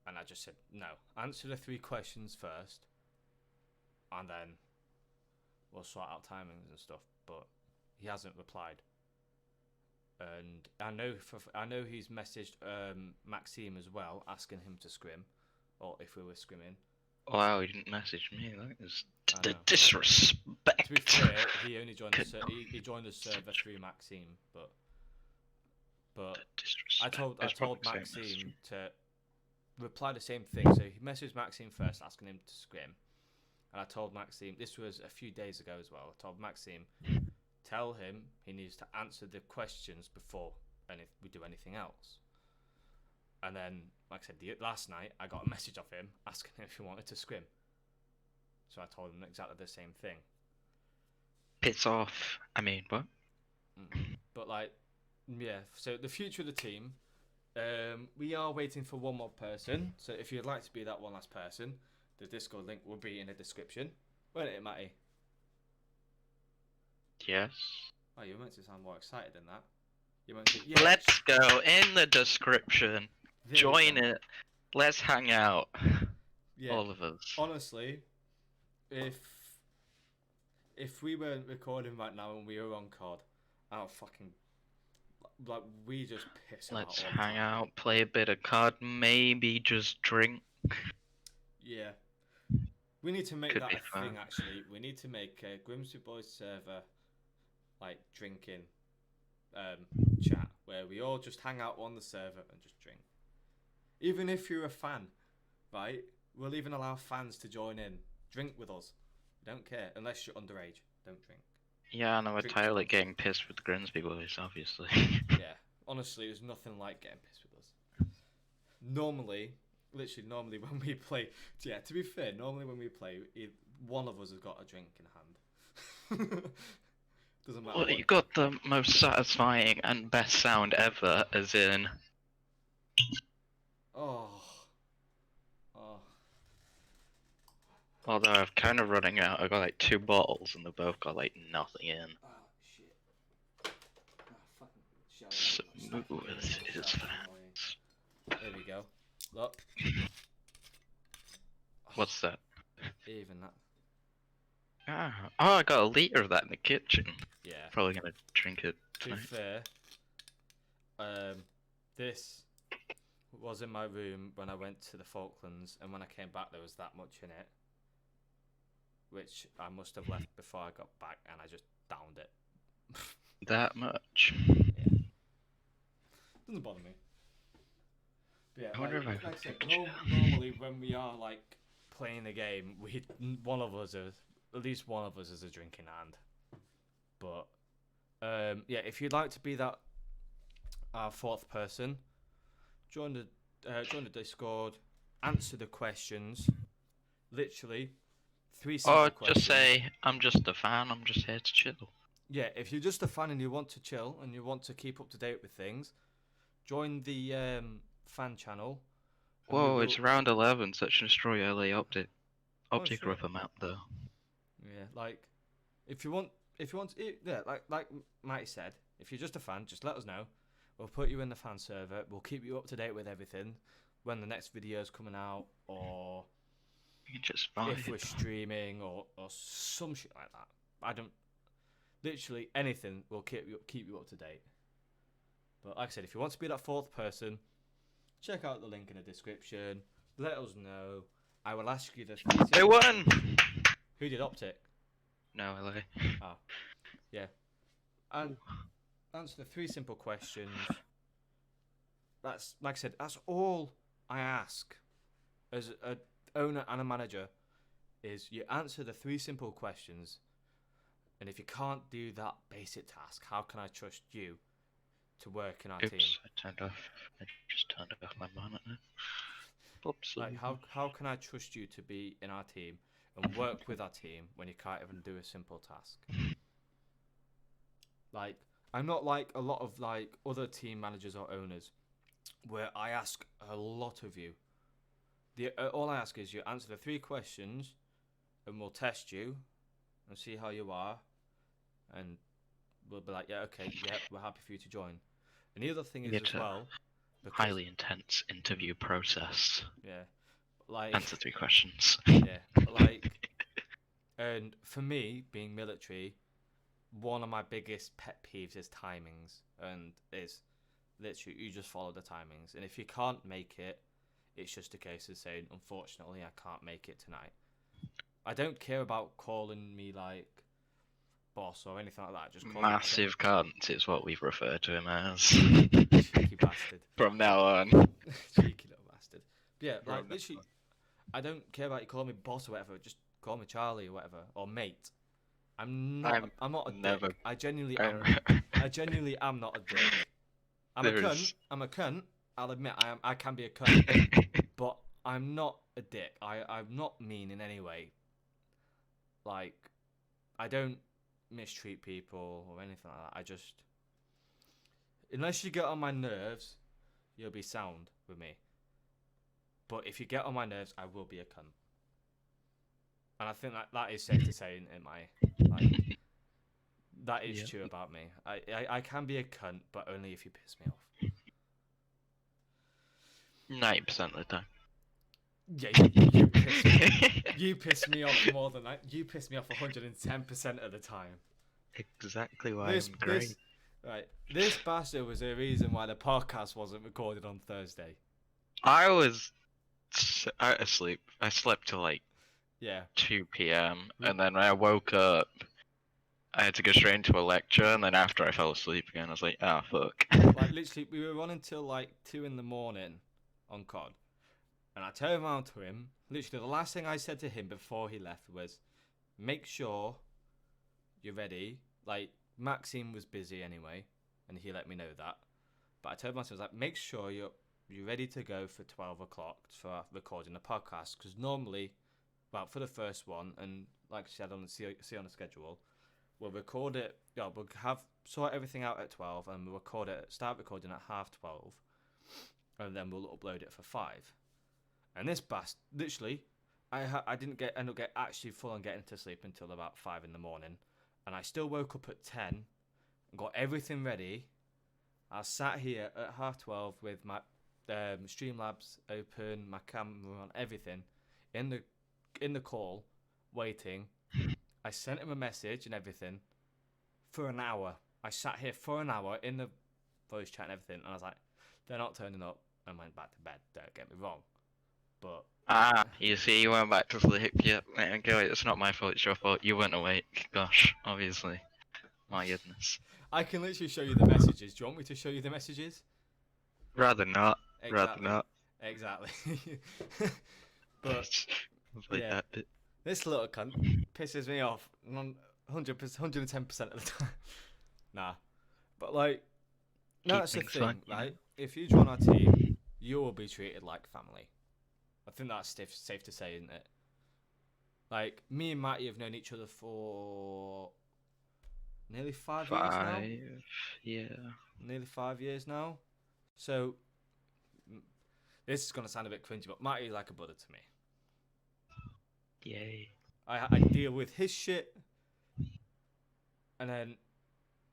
And I just said, no. Answer the 3 questions first. And then we'll sort out timings and stuff. But he hasn't replied. And I know he's messaged Maxime as well, asking him to scrim. Or if we were scrimming. Wow, he didn't message me. That is the know. disrespect. To be fair, he only joined he joined the server through Maxime, but I told Maxime to reply the same thing. So he messaged Maxime first, asking him to scrim, and I told Maxime, this was a few days ago as well. I told Maxime, tell him he needs to answer the questions before we do anything else. And then, like I said, last night I got a message off him asking him if he wanted to scrim. So I told him exactly the same thing. Piss off. I mean, what? But like, yeah. So the future of the team, we are waiting for one more person. So if you'd like to be that one last person, the Discord link will be in the description. Won't it, Matty? Yes. Oh, you're meant to sound more excited than that. You're meant to. Yes. Let's go in the description. Join it. Let's hang out. Yeah. All of us. Honestly, if we weren't recording right now and we were on COD, I'll fucking like we just piss out. Let's hang out, play a bit of COD, maybe just drink. Yeah. We need to make Could that be a fun. thing, actually. We need to make a Grimsby Boys server, like, drinking chat, where we all just hang out on the server and just drink. Even if you're a fan, right? We'll even allow fans to join in. Drink with us. We don't care, unless you're underage. Don't drink. Yeah, and I'm Drink entirely sponsor. getting pissed with the Grimsby boys, obviously. Yeah, honestly, there's nothing like getting pissed with us. Normally, normally when we play, yeah, to be fair, normally when we play, one of us has got a drink in hand. Doesn't matter Well, what. you got the most satisfying and best sound ever, as in. Oh, oh, Although I'm kind of running out, I got like 2 bottles and they both got like nothing in. oh shit. Oh, fucking Smooth is fast. There we go. Look, What's that? even that. Oh, I got a liter of that in the kitchen. Yeah. Probably gonna drink it To be tonight. fair, this was in my room when I went to the Falklands, and when I came back, there was that much in it, which I must have left before I got back, and I just downed it. That much? Yeah. Doesn't bother me. But yeah, I wonder if I like I said, could check. normally when we are like playing the game, one of us is at least one of us is a drinking hand. But yeah, if you'd like to be that fourth person, join the Discord, answer the questions. Literally, 3 simple questions. Just say, I'm just a fan, I'm just here to chill. Yeah, if you're just a fan and you want to chill and you want to keep up to date with things, join the fan channel. Whoa, it's round 11, such an destroy LA optic shit. rubber map though. Yeah, like if you want, yeah, like Matty said, if you're just a fan, just let us know. We'll put you in the fan server. We'll keep you up to date with everything when the next video is coming out, or You can just find if we're streaming, or some shit like that. I don't. Literally anything will keep you up to date. But like I said, if you want to be that fourth person, check out the link in the description. Let us know. I will ask you the. They won! Who did Optic? No, LA. Ah, yeah. And answer the 3 simple questions. That's, like I said, that's all I ask as a owner and a manager, is you answer the 3 simple questions. And if you can't do that basic task, how can I trust you to work in our team? I just turned off my monitor. Oops. Like, how can I trust you to be in our team and work with our team when you can't even do a simple task? Like, I'm not like a lot of like other team managers or owners, where I ask a lot of you. All I ask is you answer the 3 questions, and we'll test you and see how you are, and we'll be like, yeah, okay, yeah, we're happy for you to join. And the other thing is as well, highly intense interview process. Yeah, like answer 3 questions. Yeah, like, and for me, being military, one of my biggest pet peeves is timings, and is literally you just follow the timings, and if you can't make it, it's just a case of saying, unfortunately, I can't make it tonight. I don't care about calling me like boss or anything like that. Just call massive cunt is what we've referred to him as. Cheeky bastard. From now on. Cheeky little bastard. But yeah, like literally, I don't care about you calling me boss or whatever. Just call me Charlie or whatever, or mate. I'm not a dick. I genuinely am not a dick. I'm a cunt. I'll admit I can be a cunt, but I'm not a dick. I'm not mean in any way. Like, I don't mistreat people or anything like that. I just, unless you get on my nerves, you'll be sound with me. But if you get on my nerves, I will be a cunt. And I think that is safe to say in my, like, that is true about me. I can be a cunt, but only if you piss me off. 90% of the time. Yeah, you piss me off more than that. You piss me off 110% of the time. Exactly why I'm great. This bastard was the reason why the podcast wasn't recorded on Thursday. I was asleep. I slept till like 2 p.m. and then when I woke up, I had to go straight into a lecture, and then after I fell asleep again, I was like, ah, fuck. Like, literally, we were on until like 2 in the morning on COD. And I turned around to him. Literally, the last thing I said to him before he left was, make sure you're ready like Maxime was busy anyway, and he let me know that. But I told myself, like, make sure you're ready to go for 12 o'clock for recording the podcast, because normally, well, for the first one, and like I said on the see on the schedule, we'll record it. Yeah, we'll sort everything out at 12, and we'll start recording at 12:30, and then we'll upload it for 5. And this literally, I didn't end up actually full on getting to sleep until about 5 in the morning, and I still woke up at 10 and got everything ready. I sat here at 12:30 with my Streamlabs open, my camera on, everything in the call, waiting. I sent him a message and everything for an hour. I sat here for an hour in the voice chat and everything, and I was like, they're not turning up, and went back to bed. Don't get me wrong, but you see, you went back to sleep. Yep, okay, it's not my fault, it's your fault. You weren't awake. Gosh, obviously. My goodness. I can literally show you the messages. Do you want me to show you the messages? Rather not. Exactly. Rather not. Exactly. But like yeah, that. this little cunt pisses me off 110% of the time. Nah. But like, that's the things thing, fun, right? If you join our team, you will be treated like family. I think that's safe to say, isn't it? Like, me and Matty have known each other for nearly 5 years now. Yeah. Nearly 5 years now. So, this is going to sound a bit cringy, but Matty's like a brother to me. Yay. I deal with his shit, and then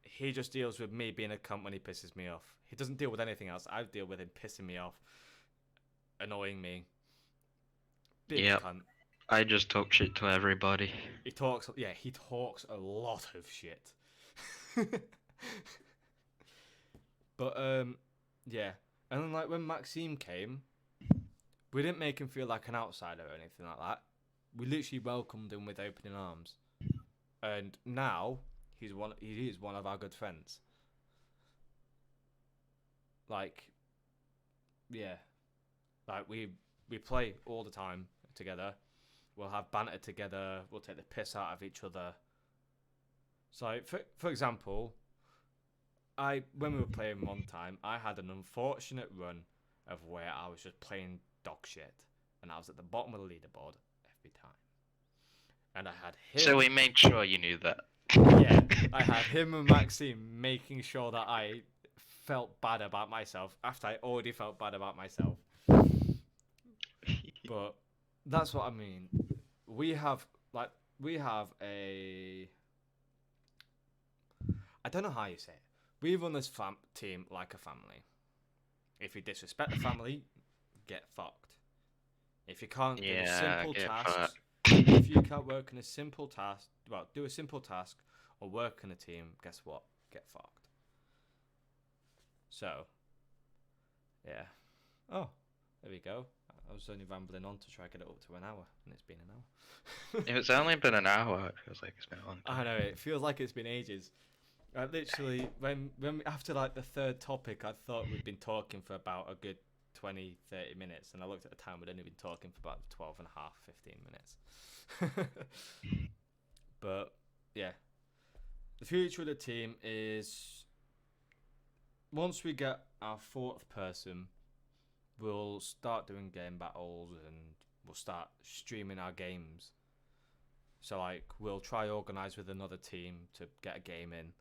he just deals with me being a cunt when he pisses me off. He doesn't deal with anything else. I deal with him pissing me off, annoying me. Big cunt. I just talk shit to everybody. He talks a lot of shit. But yeah, and then like when Maxime came, we didn't make him feel like an outsider or anything like that. We literally welcomed him with opening arms, and now he is one of our good friends. Like, yeah, like we play all the time together. We'll have banter together. We'll take the piss out of each other. So, for example, when we were playing one time, I had an unfortunate run of where I was just playing dog shit, and I was at the bottom of the leaderboard every time. And I had him. So we made sure you knew that. Yeah, I had him and Maxime making sure that I felt bad about myself after I already felt bad about myself. But that's what I mean. We have a... I don't know how you say it. We run this team like a family. If you disrespect the family, get fucked. If you can't do simple tasks, if you can't work in a simple task, do a simple task or work in a team, guess what? Get fucked. So, yeah. Oh, there we go. I was only rambling on to try to get it up to an hour, and it's been an hour. It's only been an hour. It feels like it's been a long time. I know, it feels like it's been ages. Literally, when after like the third topic, I thought we'd been talking for about a good 20, 30 minutes, and I looked at the time, we'd only been talking for about 12 and a half, 15 minutes. But, yeah. The future of the team is, once we get our 4th person, we'll start doing game battles, and we'll start streaming our games. So, like, we'll try organise with another team to get a game in.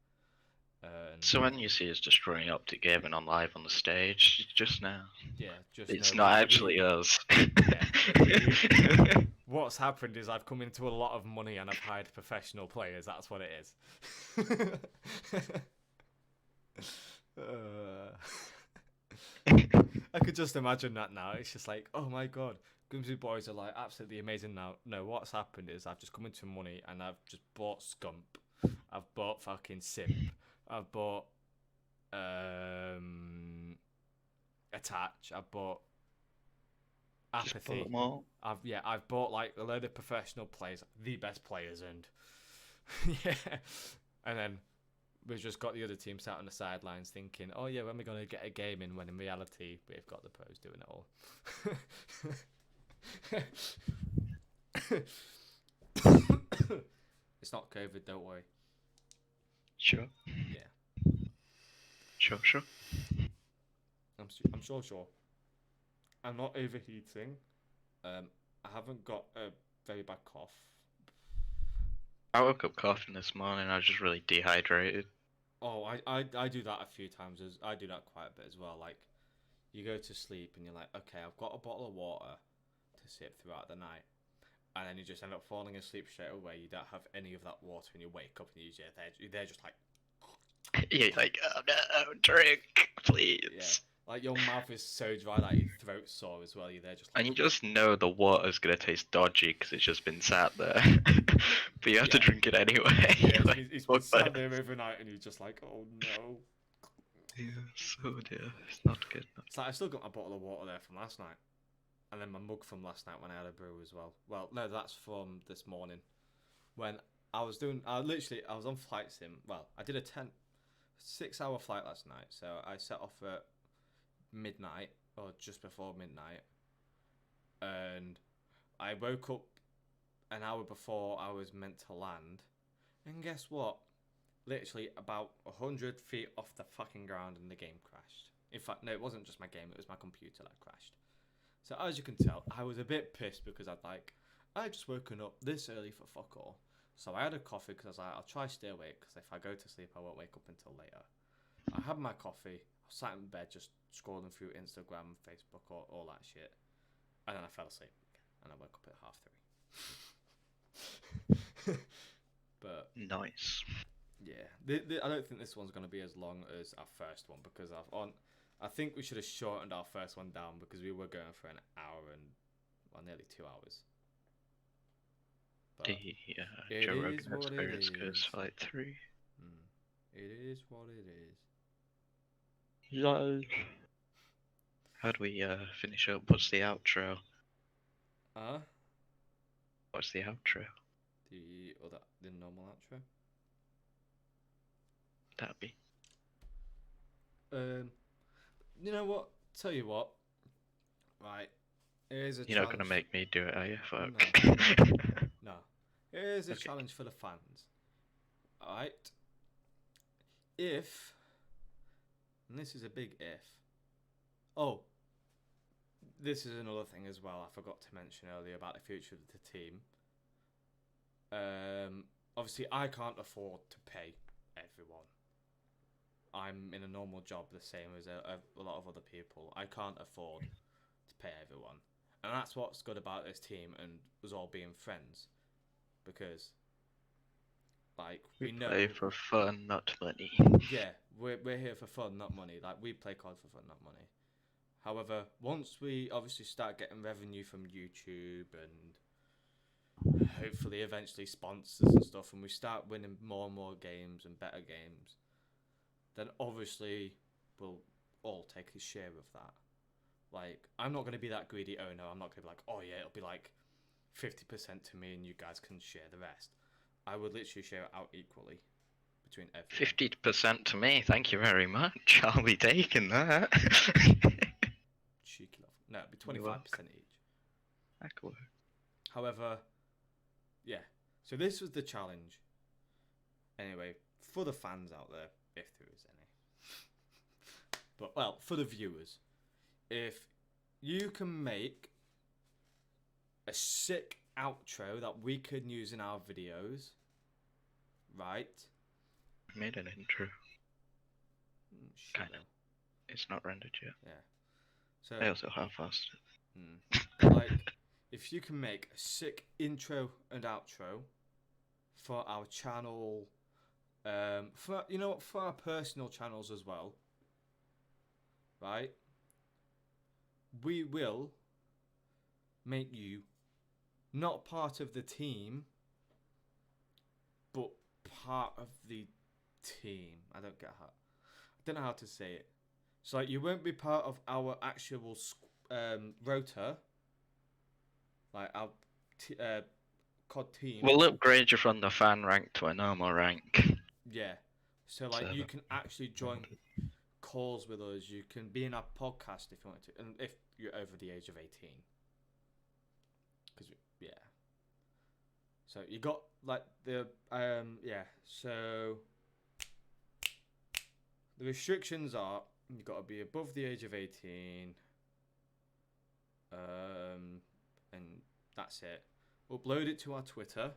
So when you see us destroying Optic Gaming on live on the stage, just now. Yeah, just it's not actually us. Yeah. What's happened is I've come into a lot of money and I've hired professional players. That's what it is. I could just imagine that now. It's just like, oh my god, Grimsby boys are like absolutely amazing now. No, what's happened is I've just come into money and I've just bought Scump. I've bought fucking Simp. I've bought Attach. I've bought Apathy. I've bought like a load of professional players, the best players, and yeah, and then we've just got the other team sat on the sidelines thinking, oh yeah, when are we gonna get a game in? When in reality, we've got the pros doing it all. It's not COVID, don't worry. Sure. Yeah, Sure. I'm sure. I'm not overheating. I haven't got a very bad cough. I woke up coughing this morning. I was just really dehydrated. Oh, I do that a few times. I do that quite a bit as well. Like, you go to sleep and you're like, okay, I've got a bottle of water to sip throughout the night, and then you just end up falling asleep straight away. You don't have any of that water, and you wake up and you're there just like, You're like, oh no, drink, yeah, please. like your mouth is so dry, like your throat's sore as well. You're there just like, And you just know the water's gonna taste dodgy because it's just been sat there. But you have to yeah, drink it anyway. yeah. Like, It's been fuck my sat there ass. overnight, and you're just like, oh no. Yeah, so dear. It's not good. It's like I still got my bottle of water there from last night, and then my mug from last night when I had a brew as well. Well, no, that's from this morning when I was doing. I was on flight sim. Well, I did a 6 hour flight last night, so I set off at midnight or just before midnight, and I woke up an hour before I was meant to land, and guess what? Literally about 100 feet off the fucking ground, and the game crashed. In fact, no, it wasn't just my game; it was my computer that crashed. So as you can tell, I was a bit pissed because I just woken up this early for fuck all. So I had a coffee because I was like, I'll try stay awake because if I go to sleep, I won't wake up until later. I had my coffee. I sat in bed just scrolling through Instagram, Facebook, all that shit, and then I fell asleep and I woke up at 3:30. But Nice. yeah, I don't think this one's gonna be as long as our first one because I think we should have shortened our first one down because we were going for an hour and nearly 2 hours. But The it Joe is Rogan what it experience goes is. for like 3. It is what it is. Yeah. How do we finish up? What's the outro? What's the outro? The normal outro. That'd be. You know what? Tell you what. Right. Here's a You're not challenge. gonna make me do it, are you? Fuck. No. Here's a Okay. challenge for the fans. Alright. If, and this is a big if. Oh, this is another thing as well I forgot to mention earlier about the future of the team. Obviously, I can't afford to pay everyone. I'm in a normal job the same as a lot of other people. I can't afford to pay everyone. And that's what's good about this team and us all being friends. Because, like, we know... play for fun, not money. Yeah, we're here for fun, not money. Like, we play COD for fun, not money. However, once we obviously start getting revenue from YouTube and hopefully eventually sponsors and stuff, and we start winning more and more games and better games, then obviously we'll all take a share of that. Like, I'm not going to be that greedy owner. I'm not going to be like, oh yeah, it'll be like 50% to me and you guys can share the rest. I would literally share it out equally between everyone. 50% to me, thank you very much. I'll be taking that. Cheeky love. No, it'd be 25% You're welcome. each. That could work. However, yeah. So this was the challenge. Anyway, for the fans out there, if there is any. But, well, for the viewers, if you can make a sick outro that we can use in our videos, right? I made an intro. Kind of. Though. It's not rendered yet. Yeah. So I also half-assed it. like, if you can make a sick intro and outro for our channel, for our personal channels as well, right? We will make you not part of the team, but part of the team. I don't know how to say it. So like, you won't be part of our actual rota, like our COD team. We'll upgrade you from the fan rank to a normal rank. Yeah. So like, you can actually join calls with us. You can be in our podcast if you want to, and if you're over the age of 18. Because yeah. So you got like the yeah. So The restrictions are you've got to be above the age of 18. And that's it. Upload it to our Twitter.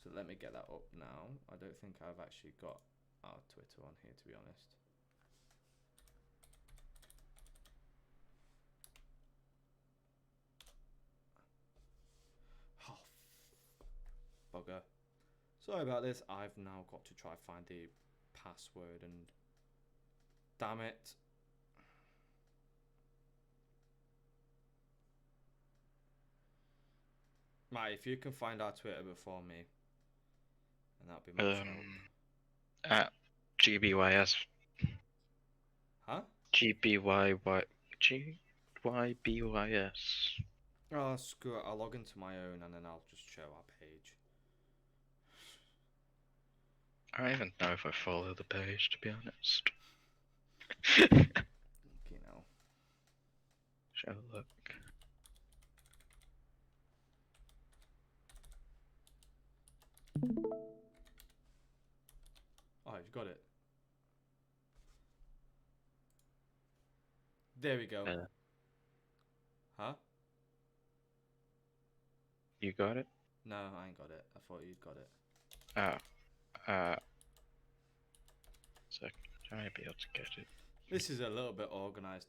So let me get that up now. I don't think I've actually got our Twitter on here, to be honest. Oh, bugger. Sorry about this. I've now got to try find the password and damn it. Matt, if you can find our Twitter before me, and that'd be much help. At GBYS. Huh? GYBYS. Oh, screw it. I'll log into my own and then I'll just show our page. I don't even know if I follow the page, to be honest. You know. Shall I look? Oh, you've got it. There we go. Huh? You got it? No, I ain't got it. I thought you'd got it. So I might be able to get it. This is a little bit unorganized.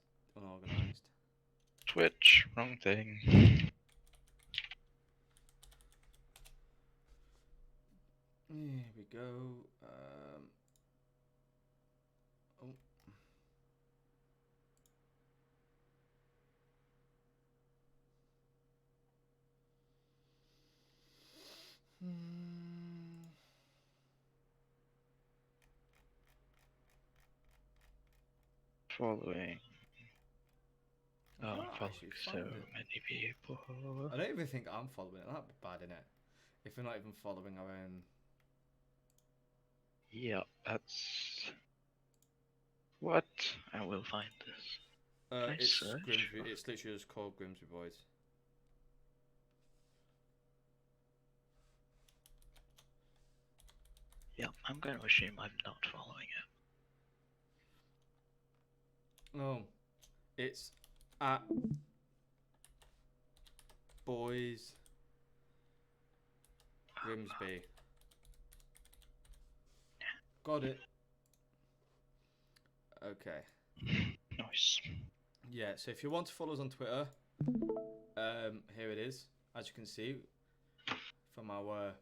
Twitch, wrong thing. Here we go. Oh. Following. Oh, I'm can't following actually so find it. many people. I don't even think I'm following it. That'd be bad, innit? If we're not even following our own. Yep, that's... What? I will find this. Can I It's search? Grimsby. It's literally just called Grimsby Boys. Yep, I'm going to assume I'm not following it. Oh, it's at Boys Grimsby. Got it. Okay. Nice. Yeah, so if you want to follow us on Twitter, here it is. As you can see, from our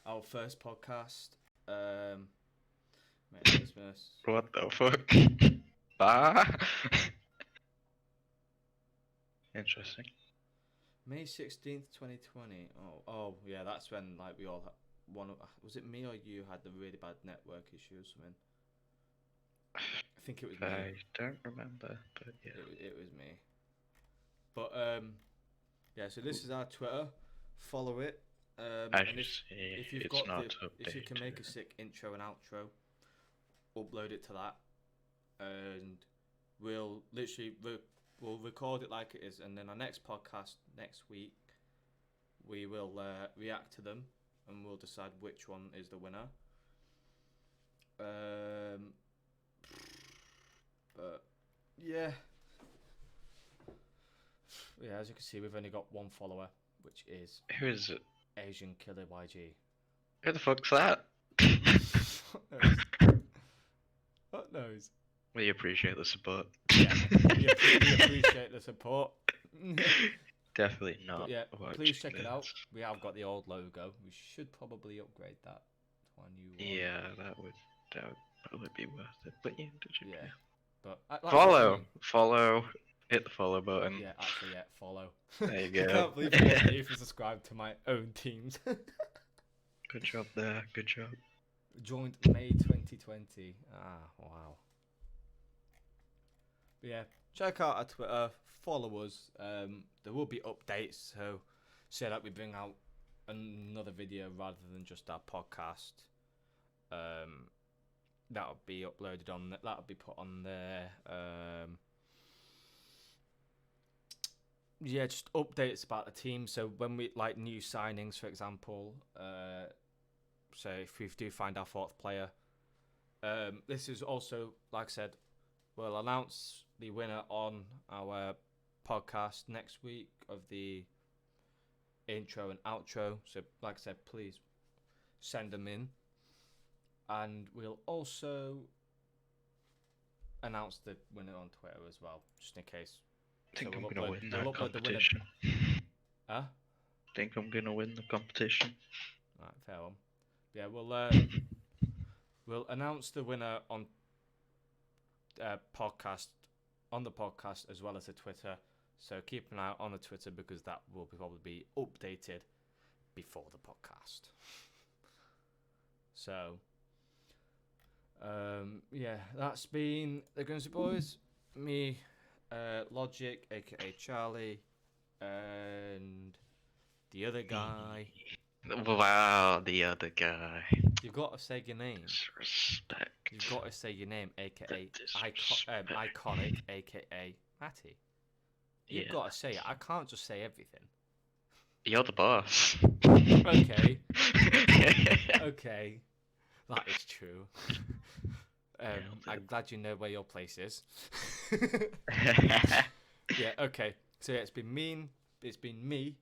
our first podcast. Merry Christmas. What the fuck? Ah! Interesting. May 16th, 2020. Oh, yeah, that's when like we all was it me or you had the really bad network issue or something? I think it was me. I don't remember, but yeah. It was me. But yeah, so this is our Twitter. Follow it. As And you see, if you've it's got not if you can make a updated. sick intro and outro, upload it to that, and we'll record it like it is, and then our next podcast next week, we will react to them, and we'll decide which one is the winner. But yeah, as you can see, we've only got one follower, which is Who is it? Asian Killer YG. Who the fuck's that? What knows? We appreciate the support. Yeah, we appreciate the support. Definitely not. But yeah, watching please check it out. this. We have got the old logo. We should probably upgrade that to our new one. Yeah, that would probably be worth it. But yeah, Yeah. But like follow, hit the follow button. Yeah, actually, yeah, follow. There you I go. can't believe I wasn't even subscribed to my own teams. Good job there. Good job. Joined May 2020. Ah, wow. But yeah, check out our Twitter. Follow us. There will be updates. So, say that we bring out another video rather than just our podcast. That'll be uploaded on. That'll be put on there. Yeah, just updates about the team. So when we like new signings, for example, so if we do find our fourth player, This is also, like I said, we'll announce the winner on our podcast next week of the intro and outro. So, like I said, please send them in. And we'll also announce the winner on Twitter as well, just in case. I think So I'm going to win that we'll upload competition. Huh? I think I'm going to win the competition. Right, fair one. Yeah, we'll announce the winner on podcast, on the podcast as well as the Twitter. So keep an eye out on the Twitter because that will probably be updated before the podcast. So, yeah, that's been the Grimsby Boys. Me, Logic, aka Charlie, and the other guy. Wow, the other guy. You've got to say your name. Disrespect. You've got to say your name, aka Disrespect. Iconic, aka Matty. You've Yeah. got to say it. I can't just say everything. You're the boss. Okay. Okay. That is true. I'm glad you know where your place is. Yeah, okay. So yeah, it's been me,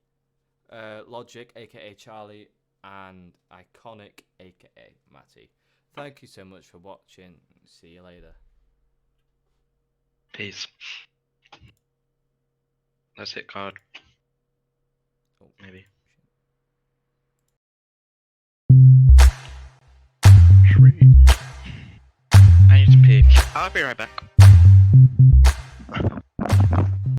Logic, aka Charlie, and Iconic, aka Matty. Thank you so much for watching. See you later. Peace. That's it, card. Oh. Maybe. I need to pee. I'll be right back.